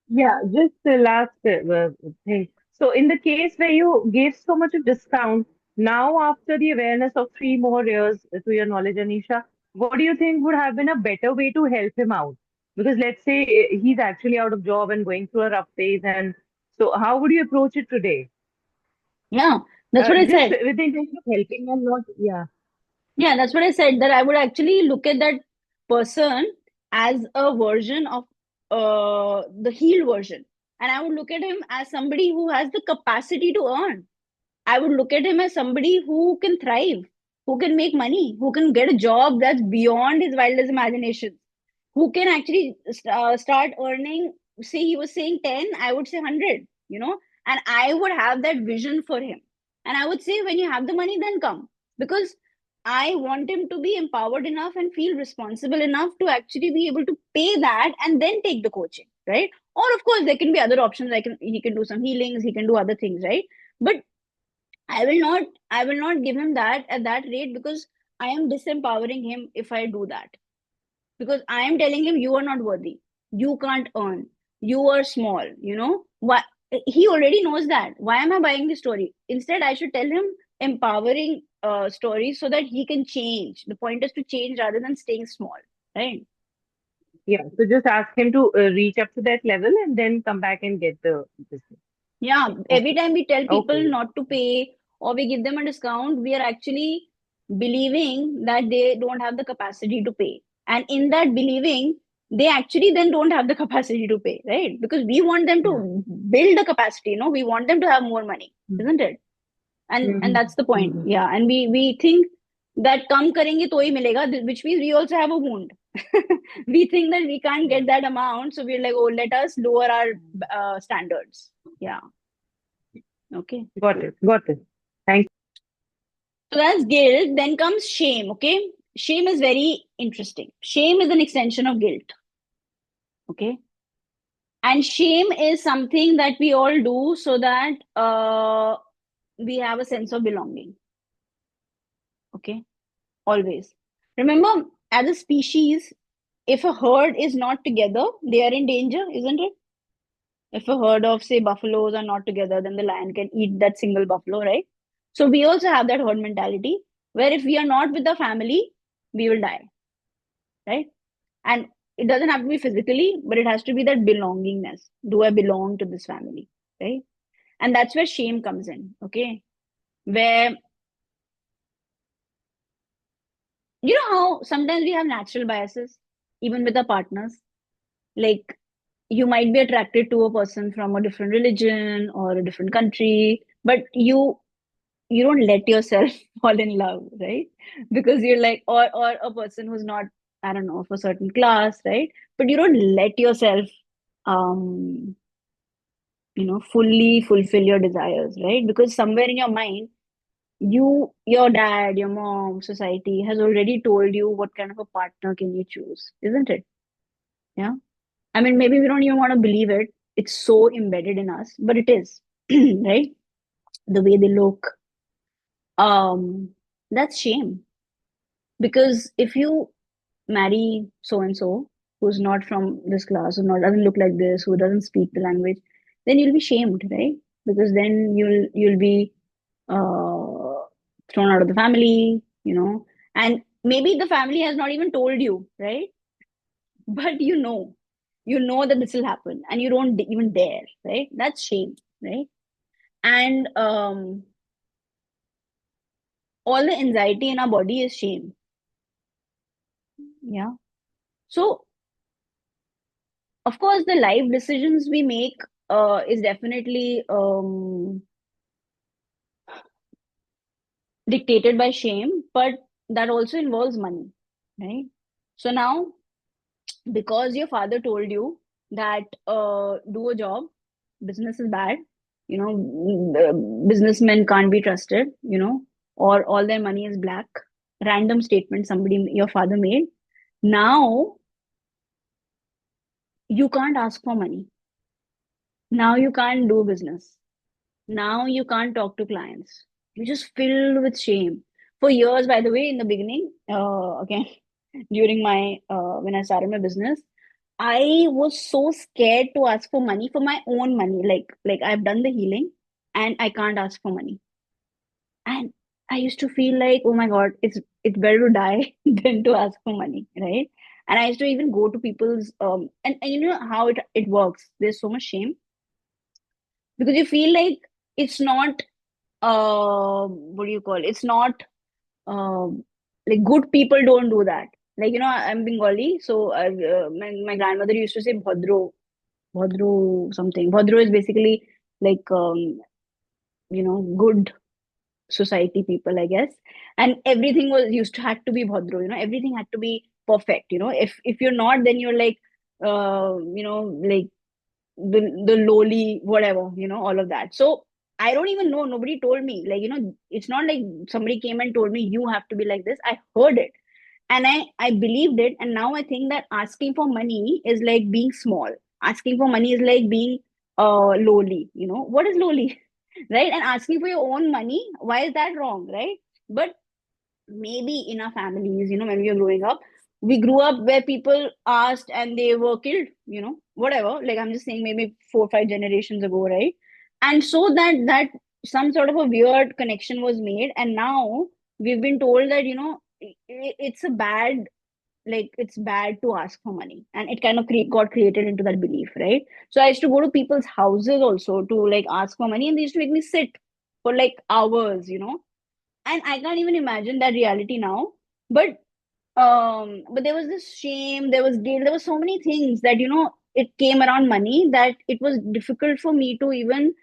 Yeah, just the last thing. So, in the case where you gave so much of discount, now after the awareness of 3 more years, to your knowledge, Anisha, what do you think would have been a better way to help him out? Because let's say he's actually out of job and going through a rough phase, and so how would you approach it today? Yeah, that's what I Just said. with the intention of helping and not, yeah. Yeah, that's what I said. That I would actually look at that person as a version of the healed version, and I would look at him as somebody who has the capacity to earn. I would look at him as somebody who can thrive, who can make money, who can get a job that's beyond his wildest imagination, who can actually start earning. Say he was saying 10, I would say 100. And I would have that vision for him. And I would say, when you have the money, then come. Because I want him to be empowered enough and feel responsible enough to actually be able to pay that and then take the coaching, right? Or of course, there can be other options. He can do some healings, he can do other things, right? But I will not give him that at that rate, because I am disempowering him if I do that. Because I am telling him, you are not worthy. You can't earn. You are small. Why? He already knows that. Why am I buying the story? Instead, I should tell him empowering stories so that he can change. The point is to change rather than staying small, right? Yeah, so just ask him to reach up to that level and then come back and get the this thing. Yeah, every Okay. time we tell people Okay. not to pay or we give them a discount, we are actually believing that they don't have the capacity to pay. And in that believing, they actually then don't have the capacity to pay, right? Because we want them Yeah. to build the capacity, we want them to have more money, isn't it? And Mm-hmm. that's the point. Mm-hmm. Yeah. And we think that kam karenge to hi milega, which means we also have a wound. We think that we can't Yeah. get that amount, so we're like, oh, let us lower our standards. Yeah. Okay. Got it. Got it. Thank So that's guilt. Then comes shame. Okay. Shame is very interesting. Shame is an extension of guilt. Okay. And shame is something that we all do so that we have a sense of belonging. Okay. Always. Remember, as a species, if a herd is not together, they are in danger, isn't it? If a herd of, say, buffaloes are not together, then the lion can eat that single buffalo, right? So we also have that herd mentality where if we are not with the family, we will die, right? And it doesn't have to be physically, but it has to be that belongingness. Do I belong to this family, right? And that's where shame comes in, okay? Where, how sometimes we have natural biases, even with our partners. Like, you might be attracted to a person from a different religion or a different country, but you don't let yourself fall in love, right? Because you're like, or a person who's not, I don't know, of a certain class, right? But you don't let yourself um fully fulfill your desires, right? Because somewhere in your mind, your dad, your mom, society has already told you what kind of a partner can you choose, isn't it? Yeah. I mean, maybe we don't even want to believe it. It's so embedded in us, but it is, right? The way they look, um that's shame. Because if you marry so and so who's not from this class, who not doesn't look like this, who doesn't speak the language, then you'll be shamed, right? Because then you'll be uh, thrown out of the family, and maybe the family has not even told you, right? But you know that this will happen, and you don't even dare, right? That's shame, right? And all the anxiety in our body is shame. Yeah. So of course, the life decisions we make is definitely dictated by shame, but that also involves money, right? So now, because your father told you that do a job, business is bad, businessmen can't be trusted, or all their money is black, random statement your father made. Now you can't ask for money. Now you can't do business. Now you can't talk to clients. You're just filled with shame. For years, by the way, in the beginning, again, during my when I started my business, I was so scared to ask for money, for my own money. Like I've done the healing and I can't ask for money. And I used to feel like, oh my God, it's better to die than to ask for money, right? And I used to even go to people's and you know how it works. There's so much shame because you feel like it's not what do you call, it's not like good people don't do that. Like, I'm Bengali, so my grandmother used to say bhadro something. Bhadro is basically like good society people, I guess. And everything was used to had to be bhadro, everything had to be perfect. If you're not, then you're like like the lowly whatever, all of that. So I don't even know, nobody told me, like, it's not like somebody came and told me you have to be like this. I heard it and I believed it, and now I think that asking for money is like being small. Asking for money is like being lowly. What is lowly? Right? And asking for your own money, why is that wrong, right? But maybe in our families, when we were growing up, we grew up where people asked and they were killed, whatever. Like, I'm just saying, maybe 4 or 5 generations ago, right? And so that some sort of a weird connection was made, and now we've been told that it's a bad like it's bad to ask for money, and it kind of got created into that belief, right? So I used to go to people's houses also to like ask for money, and they used to make me sit for like hours, and I can't even imagine that reality now. But there was this shame, there was guilt, there was so many things that it came around money, that it was difficult for me to even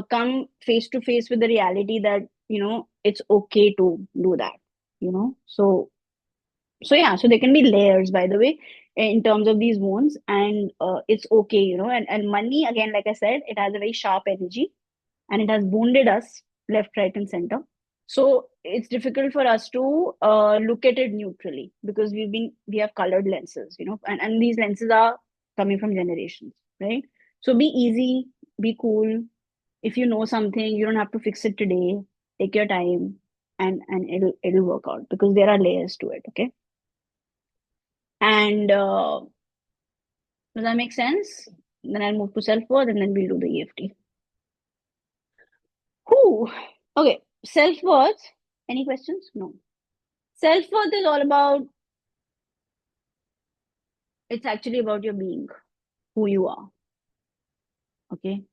come face to face with the reality that it's okay to do that. So yeah, so there can be layers, by the way, in terms of these wounds, and it's okay, and money, again, like I said, it has a very sharp energy, and it has wounded us left, right, and center. So it's difficult for us to look at it neutrally, because we have colored lenses, and these lenses are coming from generations, right? So be easy, be cool. If you know something, you don't have to fix it today. Take your time, and it'll work out, because there are layers to it. Okay. And does that make sense? Then I'll move to self worth, and then we'll do the EFT. Whew. Okay, self worth. Any questions? No. Self worth is all about, it's actually about your being, who you are. Okay.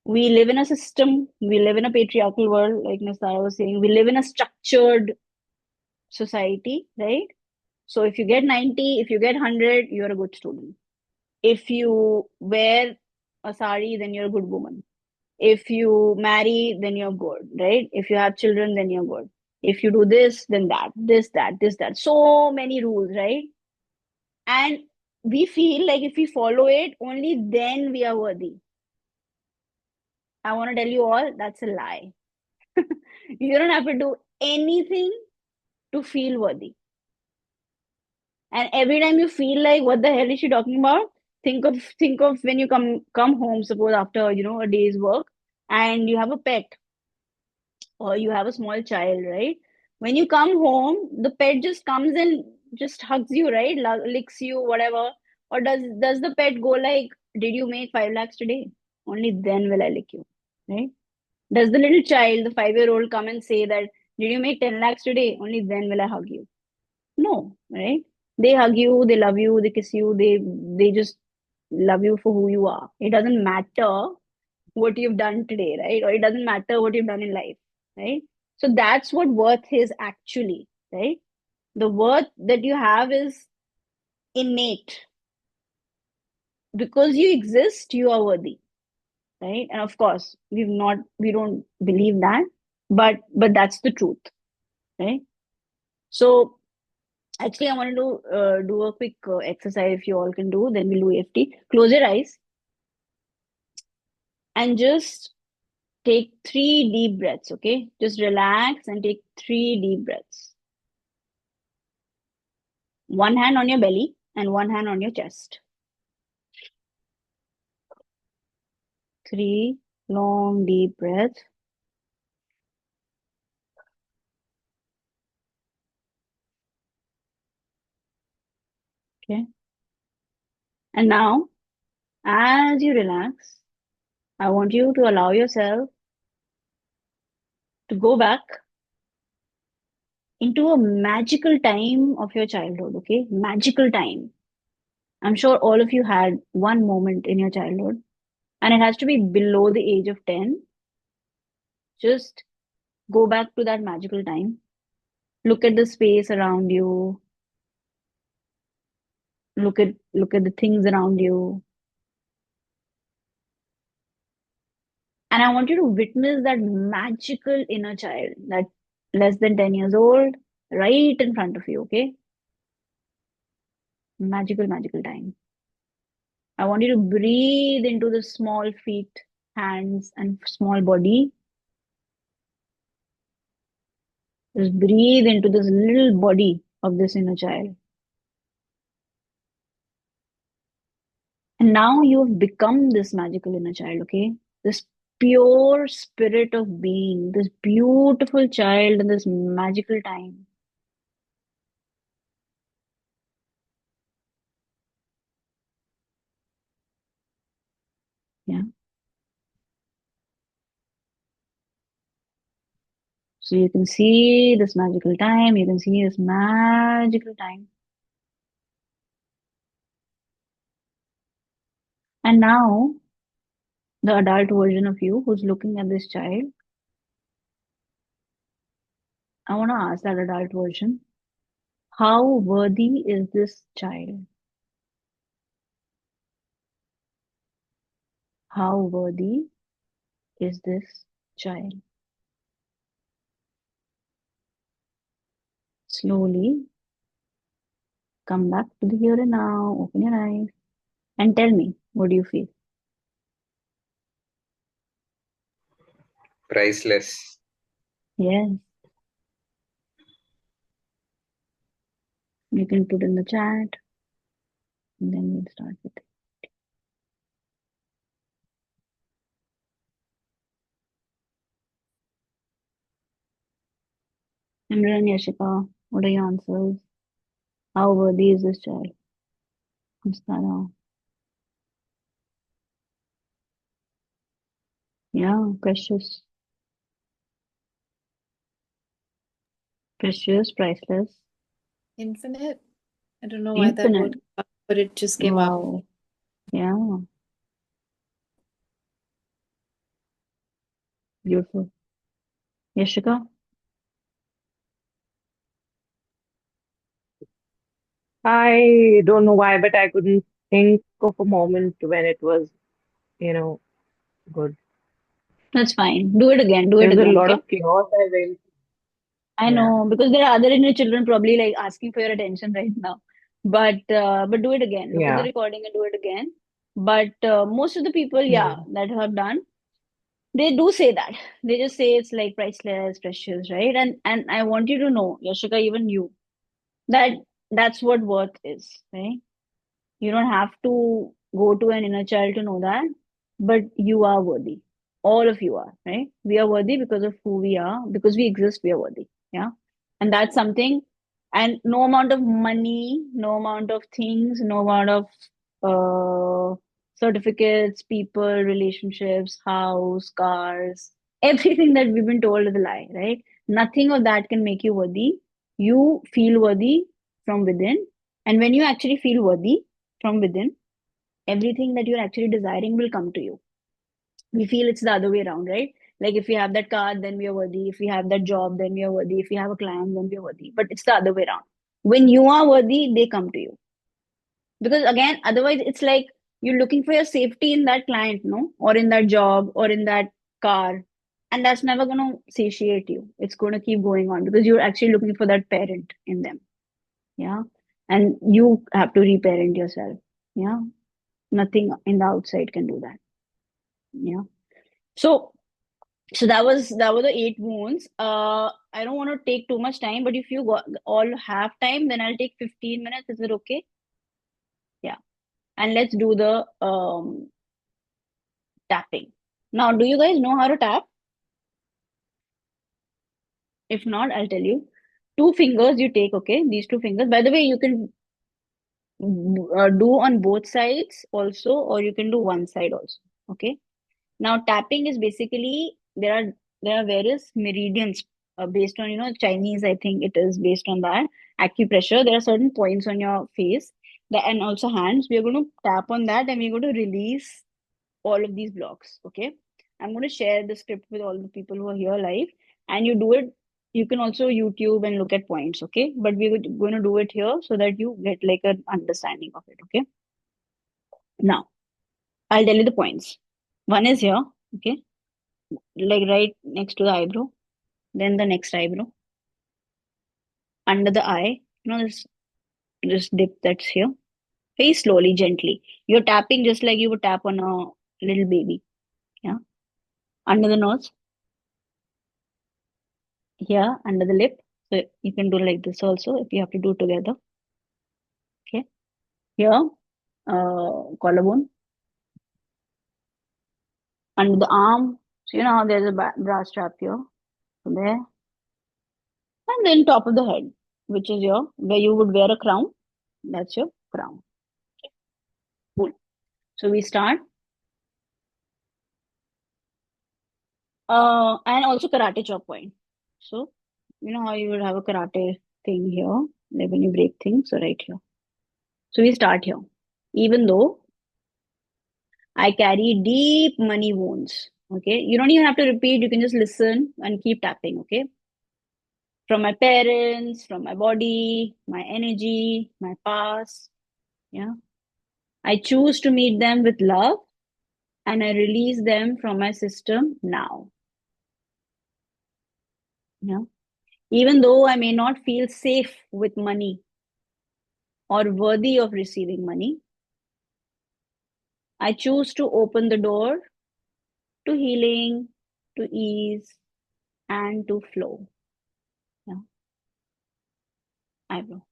We live in a system, we live in a patriarchal world, like Nastara was saying. We live in a structured society, right? So if you get 90, if you get 100, you're a good student. If you wear a sari, then you're a good woman. If you marry, then you're good, right? If you have children, then you're good. If you do this, then that, this, that, this, that. So many rules, right? And we feel like if we follow it, only then we are worthy. I want to tell you all, that's a lie. You don't have to do anything to feel worthy. And every time you feel like, what the hell is she talking about? Think of when you come home, suppose after a day's work, and you have a pet, or you have a small child, right? When you come home, the pet just comes and just hugs you, right? Licks you, whatever. Or does the pet go like, did you make 5 lakhs today? Only then will I lick you, right? Does the little child, the 5-year-old, come and say that, did you make 10 lakhs today? Only then will I hug you. No, right? They hug you, they love you, they kiss you, they just love you for who you are. It doesn't matter what you've done today, right? Or it doesn't matter what you've done in life, right? So that's what worth is actually, right? The worth that you have is innate. Because you exist, you are worthy, right? And of course, we don't believe that, but that's the truth, right? So actually, I wanted to do a quick exercise, if you all can do, then we'll do EFT. Close your eyes and just take 3 deep breaths, okay? Just relax and take 3 deep breaths. One hand on your belly and one hand on your chest. 3 long, deep breaths. Okay. And now, as you relax, I want you to allow yourself to go back into a magical time of your childhood, okay? Magical time. I'm sure all of you had one moment in your childhood, and it has to be below the age of 10. Just go back to that magical time. Look at the space around you. Look at the things around you. And I want you to witness that magical inner child, that less than 10 years old, right in front of you, okay? Magical, magical time. I want you to breathe into the small feet, hands, and small body. Just breathe into this little body of this inner child. And now you've become this magical inner child, okay? This pure spirit of being, this beautiful child in this magical time. Yeah. So you can see this magical time. You can see this magical time. And now, the adult version of you who's looking at this child, I want to ask that adult version, how worthy is this child? How worthy is this child? Slowly come back to the here and now, open your eyes, and tell me, what do you feel? Priceless. Yes, you can put in the chat, and then we'll start with it. Imran, Yashika, what are your answers? How worthy is this child? Mustara. Yeah, precious. Precious, priceless, Infinite. I don't know why that infinite. word came up, but it just came up. Wow. Yeah, beautiful. Yashika? I don't know why, but I couldn't think of a moment when it was, you know, good. That's fine. Do it again. Do There it was a again, lot okay? of chaos. I went, I yeah, know because there are other Indian children probably like asking for your attention right now. But do it again. Look at the yeah. recording and do it again. But most of the people, yeah, Hmm. that have done, they do say that. They just say it's like priceless, precious, right? And I want you to know, Yashika, even you, that that's what worth is, right? You don't have to go to an inner child to know that, but you are worthy. All of you are, right? We are worthy because of who we are, because we exist, we are worthy. Yeah. And that's something, and no amount of money, no amount of things, no amount of certificates, people, relationships, house, cars, everything that we've been told is a lie, right? Nothing of that can make you worthy. You feel worthy from within. And when you actually feel worthy, from within, everything that you're actually desiring will come to you. We feel it's the other way around, right? Like if we have that car, then we are worthy. If we have that job, then we are worthy. If we have a client, then we are worthy. But it's the other way around. When you are worthy, they come to you. Because again, otherwise, it's like you're looking for your safety in that client, no? Or in that job or in that car. And that's never going to satiate you. It's going to keep going on because you're actually looking for that parent in them. Yeah. And you have to reparent yourself. Yeah. Nothing in the outside can do that. Yeah. So that were the 8 wounds. I don't want to take too much time, but if you got all have time, then I'll take 15 minutes. Is it okay? Yeah. And let's do the tapping. Now, do you guys know how to tap? If not, I'll tell you. Two fingers you take, okay? These two fingers. By the way, you can do on both sides also, or you can do one side also. Okay. Now, tapping is basically there are various meridians based on Chinese. I think it is based on that acupressure. There are certain points on your face that and also hands. We are going to tap on that and we're going to release all of these blocks. Okay, I'm going to share the script with all the people who are here live, and you do it. You can also YouTube and look at points. Okay, but we're going to do it here so that you get like an understanding of it. Okay, now I'll tell you the points. One is here. Okay, like right next to the eyebrow, then the next eyebrow, under the eye, this dip that's here. Very slowly, gently. You're tapping just like you would tap on a little baby. Yeah. Under the nose, here, under the lip. So you can do like this also if you have to do together. Okay. Here, collarbone, under the arm. So you know how there's a bra strap here. So there. And then top of the head, which is your where you would wear a crown. That's your crown. Cool. So we start. And also karate chop point. So, you know how you would have a karate thing here, like when you break things, so right here. So we start here. Even though I carry deep money wounds, okay? You don't even have to repeat, you can just listen and keep tapping, okay? From my parents, from my body, my energy, my past, yeah? I choose to meet them with love and I release them from my system now, yeah? Even though I may not feel safe with money or worthy of receiving money, I choose to open the door to healing, to ease, and to flow. Yeah, I will.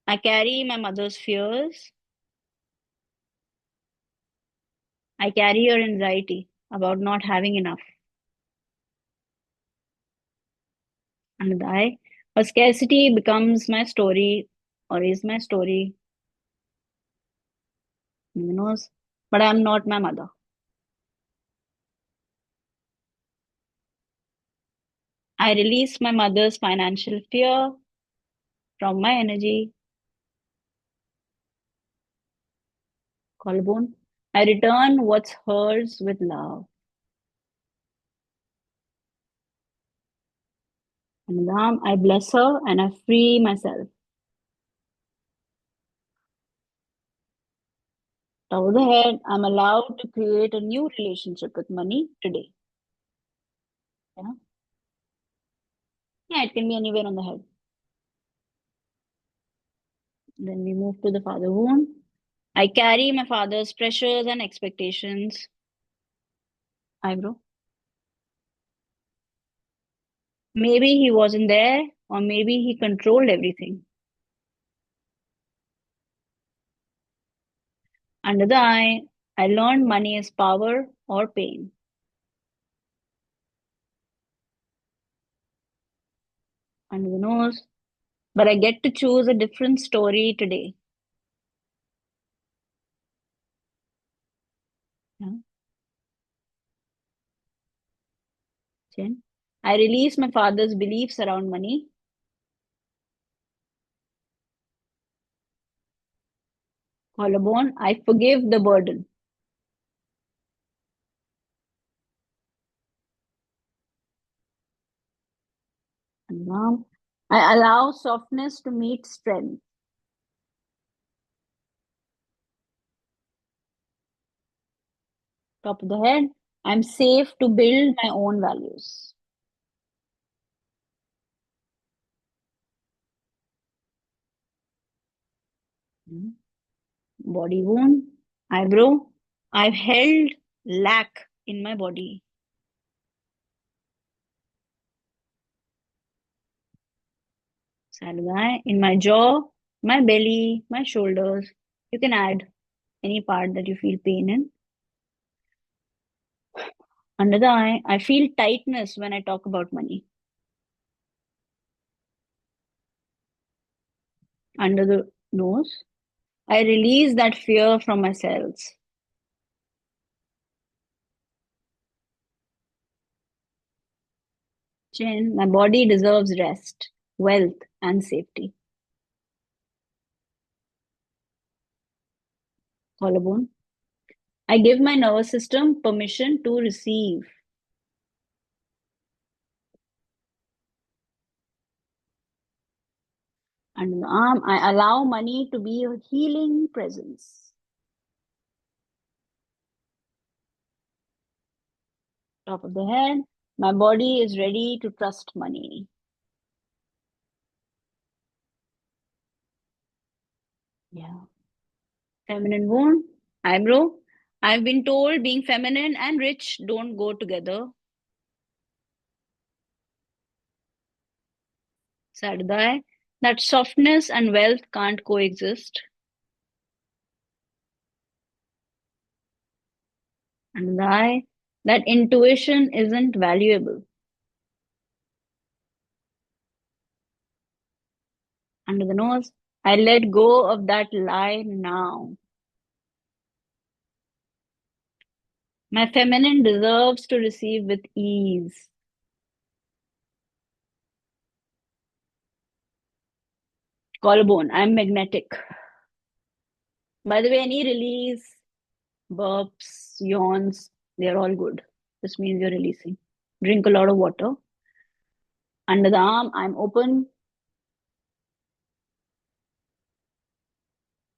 I carry my mother's fears. I carry her anxiety about not having enough. And I, her scarcity becomes my story or is my story, who knows? But I'm not my mother. I release my mother's financial fear from my energy, collarbone. I return what's hers with love. And Ram, I bless her and I free myself. Top of the head, I'm allowed to create a new relationship with money today. Yeah, yeah, it can be anywhere on the head. Then we move to the father wound. I carry my father's pressures and expectations. Eyebrow. Maybe he wasn't there, or maybe he controlled everything. Under the eye, I learned money is power or pain. Under the nose, but I get to choose a different story today. Yeah. Chin. I release my father's beliefs around money. Collarbone, I forgive the burden. And arm, I allow softness to meet strength. Top of the head, I'm safe to build my own values. Hmm. Body wound, eyebrow, I've held lack in my body. Sad guy, in my jaw, my belly, my shoulders. You can add any part that you feel pain in. Under the eye, I feel tightness when I talk about money. Under the nose, I release that fear from my cells. Chin, my body deserves rest, wealth, and safety. Collarbone, I give my nervous system permission to receive. Under the arm, I allow money to be a healing presence. Top of the head, my body is ready to trust money. Yeah. Feminine wound, eyebrow. I've been told being feminine and rich don't go together. Sad eye, that softness and wealth can't coexist. And the eye, that intuition isn't valuable. Under the nose, I let go of that lie now. My feminine deserves to receive with ease. Collarbone, I'm magnetic. By the way, any release, burps, yawns, they're all good. This means you're releasing. Drink a lot of water. Under the arm, I'm open.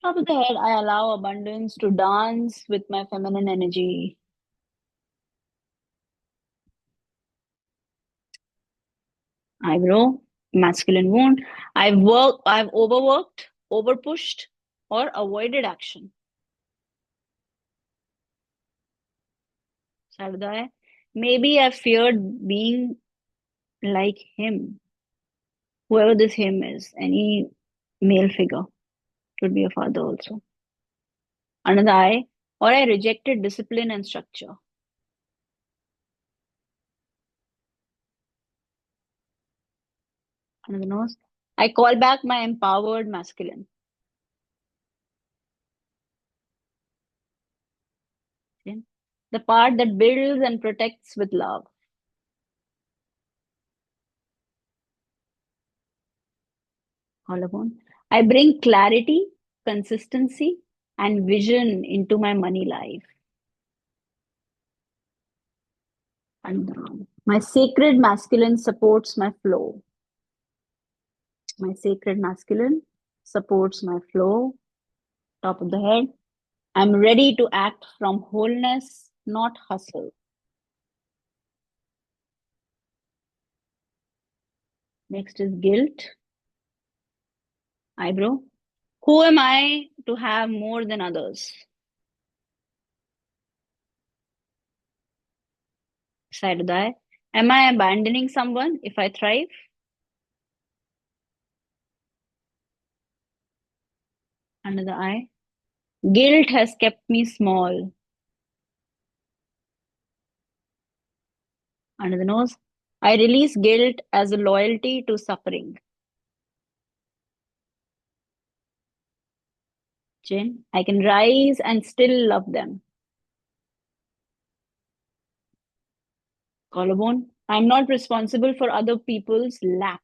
Top of the head, I allow abundance to dance with my feminine energy. Eyebrow, masculine wound. I've overworked, overpushed, or avoided action. Side of the eye. Maybe I feared being like him. Whoever this him is, any male figure. Could be a father also. Under the eye. Or I rejected discipline and structure. Under the nose. I call back my empowered masculine. Okay. The part that builds and protects with love. Collarbone. I bring clarity, consistency, and vision into my money life. Underarm. My sacred masculine supports my flow. My sacred masculine supports my flow. Top of the head. I'm ready to act from wholeness, not hustle. Next is guilt. Eyebrow. Who am I to have more than others? Side of the eye. Am I abandoning someone if I thrive? Under the eye. Guilt has kept me small. Under the nose. I release guilt as a loyalty to suffering. Chin. I can rise and still love them. Collarbone. I'm not responsible for other people's lack.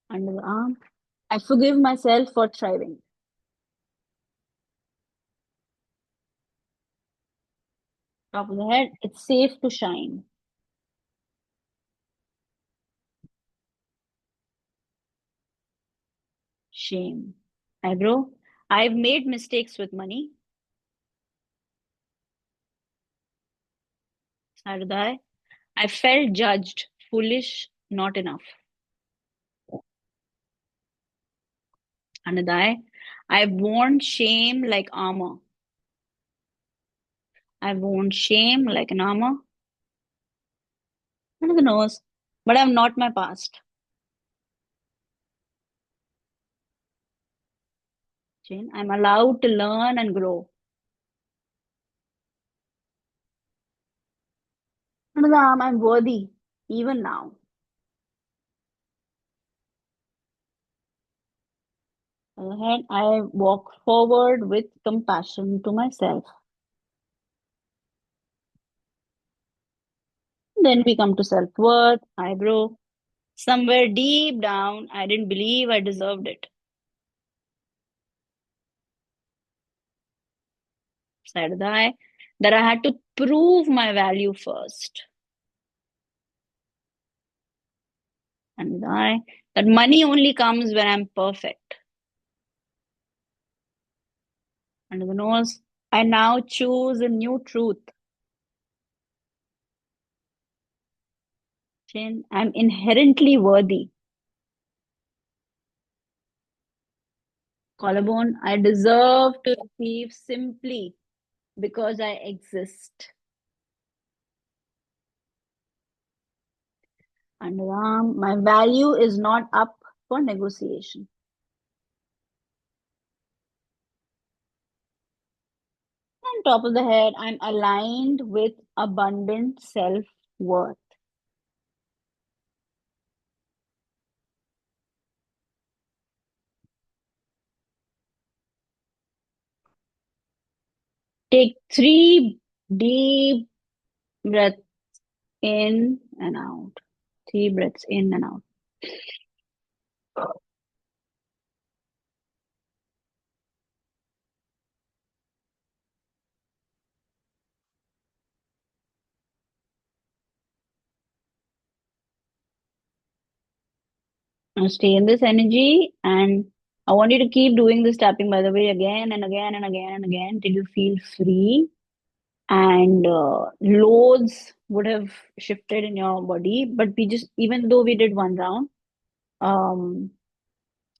Under the arm. I forgive myself for thriving. Top of the head. It's safe to shine. Shame. Eyebrow. I've made mistakes with money. Side of the eye. I felt judged, foolish, not enough. Under the eye. I've worn shame like armor. I've worn shame like an armor. Under the nose. But I'm not my past. Chin. I'm allowed to learn and grow. Under the arm. I'm worthy, even now. On the head. I walk forward with compassion to myself. Then we come to self-worth. Eyebrow. Somewhere deep down, I didn't believe I deserved it. Side of the eye. That I had to prove my value first. And the eye. That money only comes when I'm perfect. Under the nose. I now choose a new truth. Chin. I'm inherently worthy. Collarbone. I deserve to receive simply because I exist. Underarm. My value is not up for negotiation. On top of the head, I'm aligned with abundant self-worth. Take 3 deep breaths in and out. 3 breaths in and out. Now stay in this energy, and I want you to keep doing this tapping, by the way, again and again and again and again till you feel free and loads would have shifted in your body. But we just, even though we did one round, um,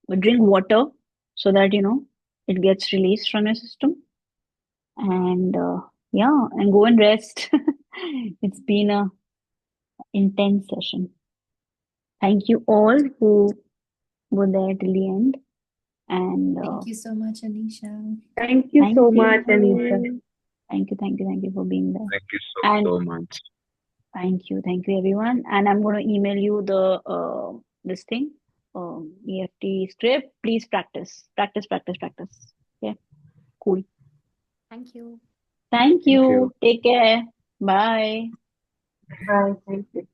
we drink water so that it gets released from your system, and yeah, and go and rest. It's been a intense session. Thank you all who were there till the end, and Thank you so much, Anisha. Thank you thank so much, Anisha. you. Thank you for being there. Thank you And so much. thank you everyone. And I'm going to email you the this thing, EFT script. Please practice. Okay, cool. Thank you. Thank Thank you. you. Take care. Bye. Bye. Thank you.